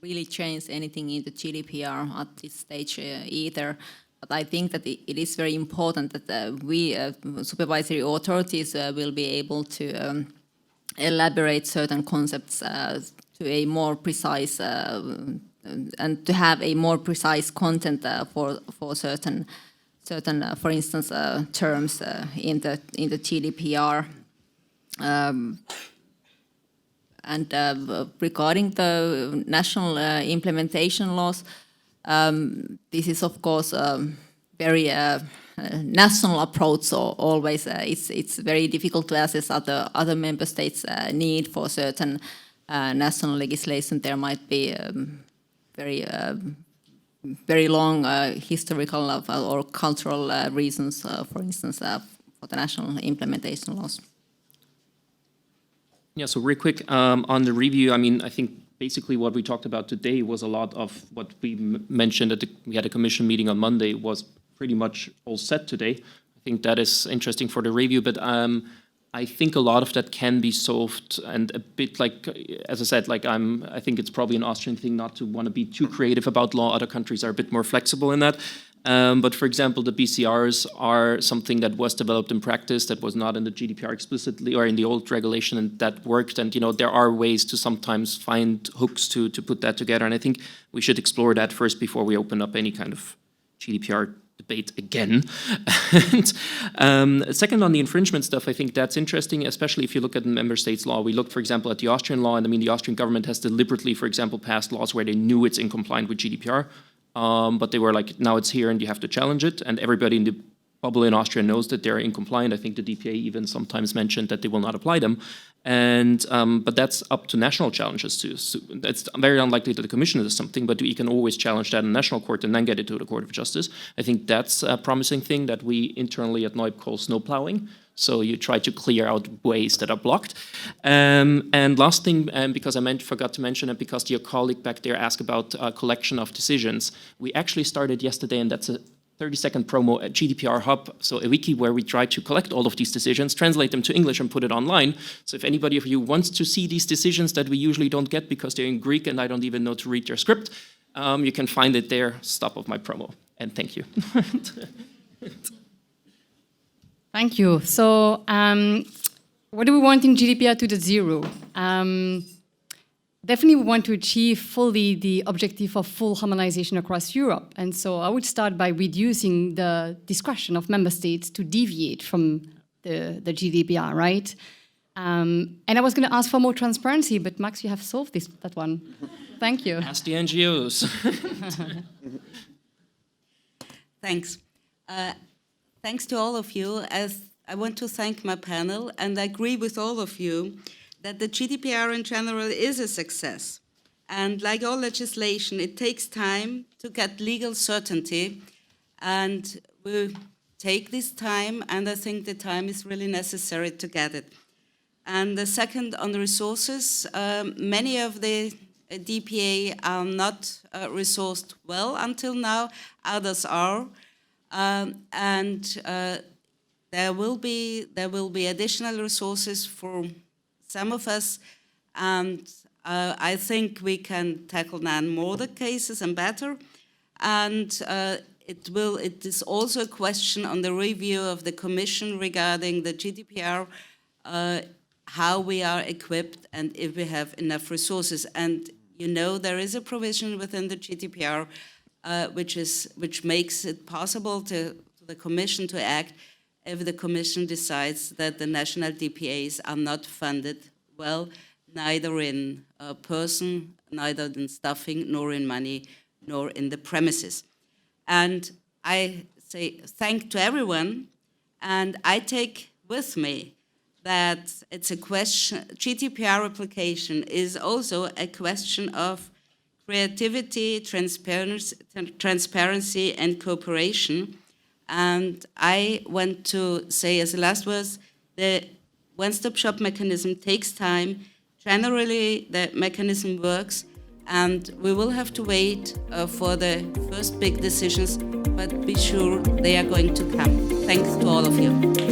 really change anything in the GDPR at this stage either. But I think that it is very important that we, supervisory authorities, will be able to elaborate certain concepts to a more precise and to have a more precise content for certain, for instance, terms in the GDPR. And regarding the national implementation laws, this is of course very national approach. So always, it's very difficult to assess other member states' need for certain national legislation. There might be very long historical or cultural reasons, for instance, for the national implementation laws. Yeah, so real quick, on the review, I mean, I think basically what we talked about today was a lot of what we mentioned at we had a commission meeting on Monday was pretty much all set today. I think that is interesting for the review, but I think a lot of that can be solved, and a bit like, as I said, like I think it's probably an Austrian thing not to want to be too creative about law. Other countries are a bit more flexible in that. But for example, the BCRs are something that was developed in practice, that was not in the GDPR explicitly or in the old regulation, and that worked. And there are ways to sometimes find hooks to put that together. And I think we should explore that first before we open up any kind of GDPR debate again. And second, on the infringement stuff, I think that's interesting, especially if you look at the member states' law. We looked, for example, at the Austrian law, and I mean, the Austrian government has deliberately, for example, passed laws where they knew it's in compliance with GDPR, but they were like, now it's here and you have to challenge it, and everybody in the bubble in Austria knows that they're in compliance. I think the DPA even sometimes mentioned that they will not apply them. And but that's up to national challenges too. So it's very unlikely that the Commission does something, but you can always challenge that in national court and then get it to the Court of Justice. I think that's a promising thing that we internally at NOIP call snow plowing. So you try to clear out ways that are blocked. And last thing, because I forgot to mention it, because your colleague back there asked about a collection of decisions, we actually started yesterday, and that's a 30-second promo at GDPR Hub, so a wiki where we try to collect all of these decisions, translate them to English, and put it online. So if anybody of you wants to see these decisions that we usually don't get because they're in Greek and I don't even know to read their script, you can find it there. Stop of my promo. And thank you. Thank you. So what do we want in GDPR 2.0? Definitely we want to achieve fully the objective of full harmonization across Europe. And so I would start by reducing the discretion of member states to deviate from the GDPR, right? And I was going to ask for more transparency, but Max, you have solved that one. Thank you. Ask the NGOs. Thanks. thanks to all of you. As I want to thank my panel, and I agree with all of you that the GDPR in general is a success. And like all legislation, it takes time to get legal certainty, and we take this time, and I think the time is really necessary to get it. And the second, on the resources, many of the DPA are not resourced well until now, others are. There will be additional resources for some of us, and I think we can tackle now more the cases and better. And it is also a question on the review of the Commission regarding the GDPR, how we are equipped and if we have enough resources. And you know there is a provision within the GDPR which makes it possible to the Commission to act if the Commission decides that the national DPAs are not funded well, neither in person, neither in staffing, nor in money, nor in the premises. And I say thank to everyone, and I take with me that it's a question, GDPR application is also a question of creativity, transparency, and cooperation. And I want to say as the last words, the one-stop-shop mechanism takes time. Generally, the mechanism works, and we will have to wait for the first big decisions, but be sure they are going to come. Thanks to all of you.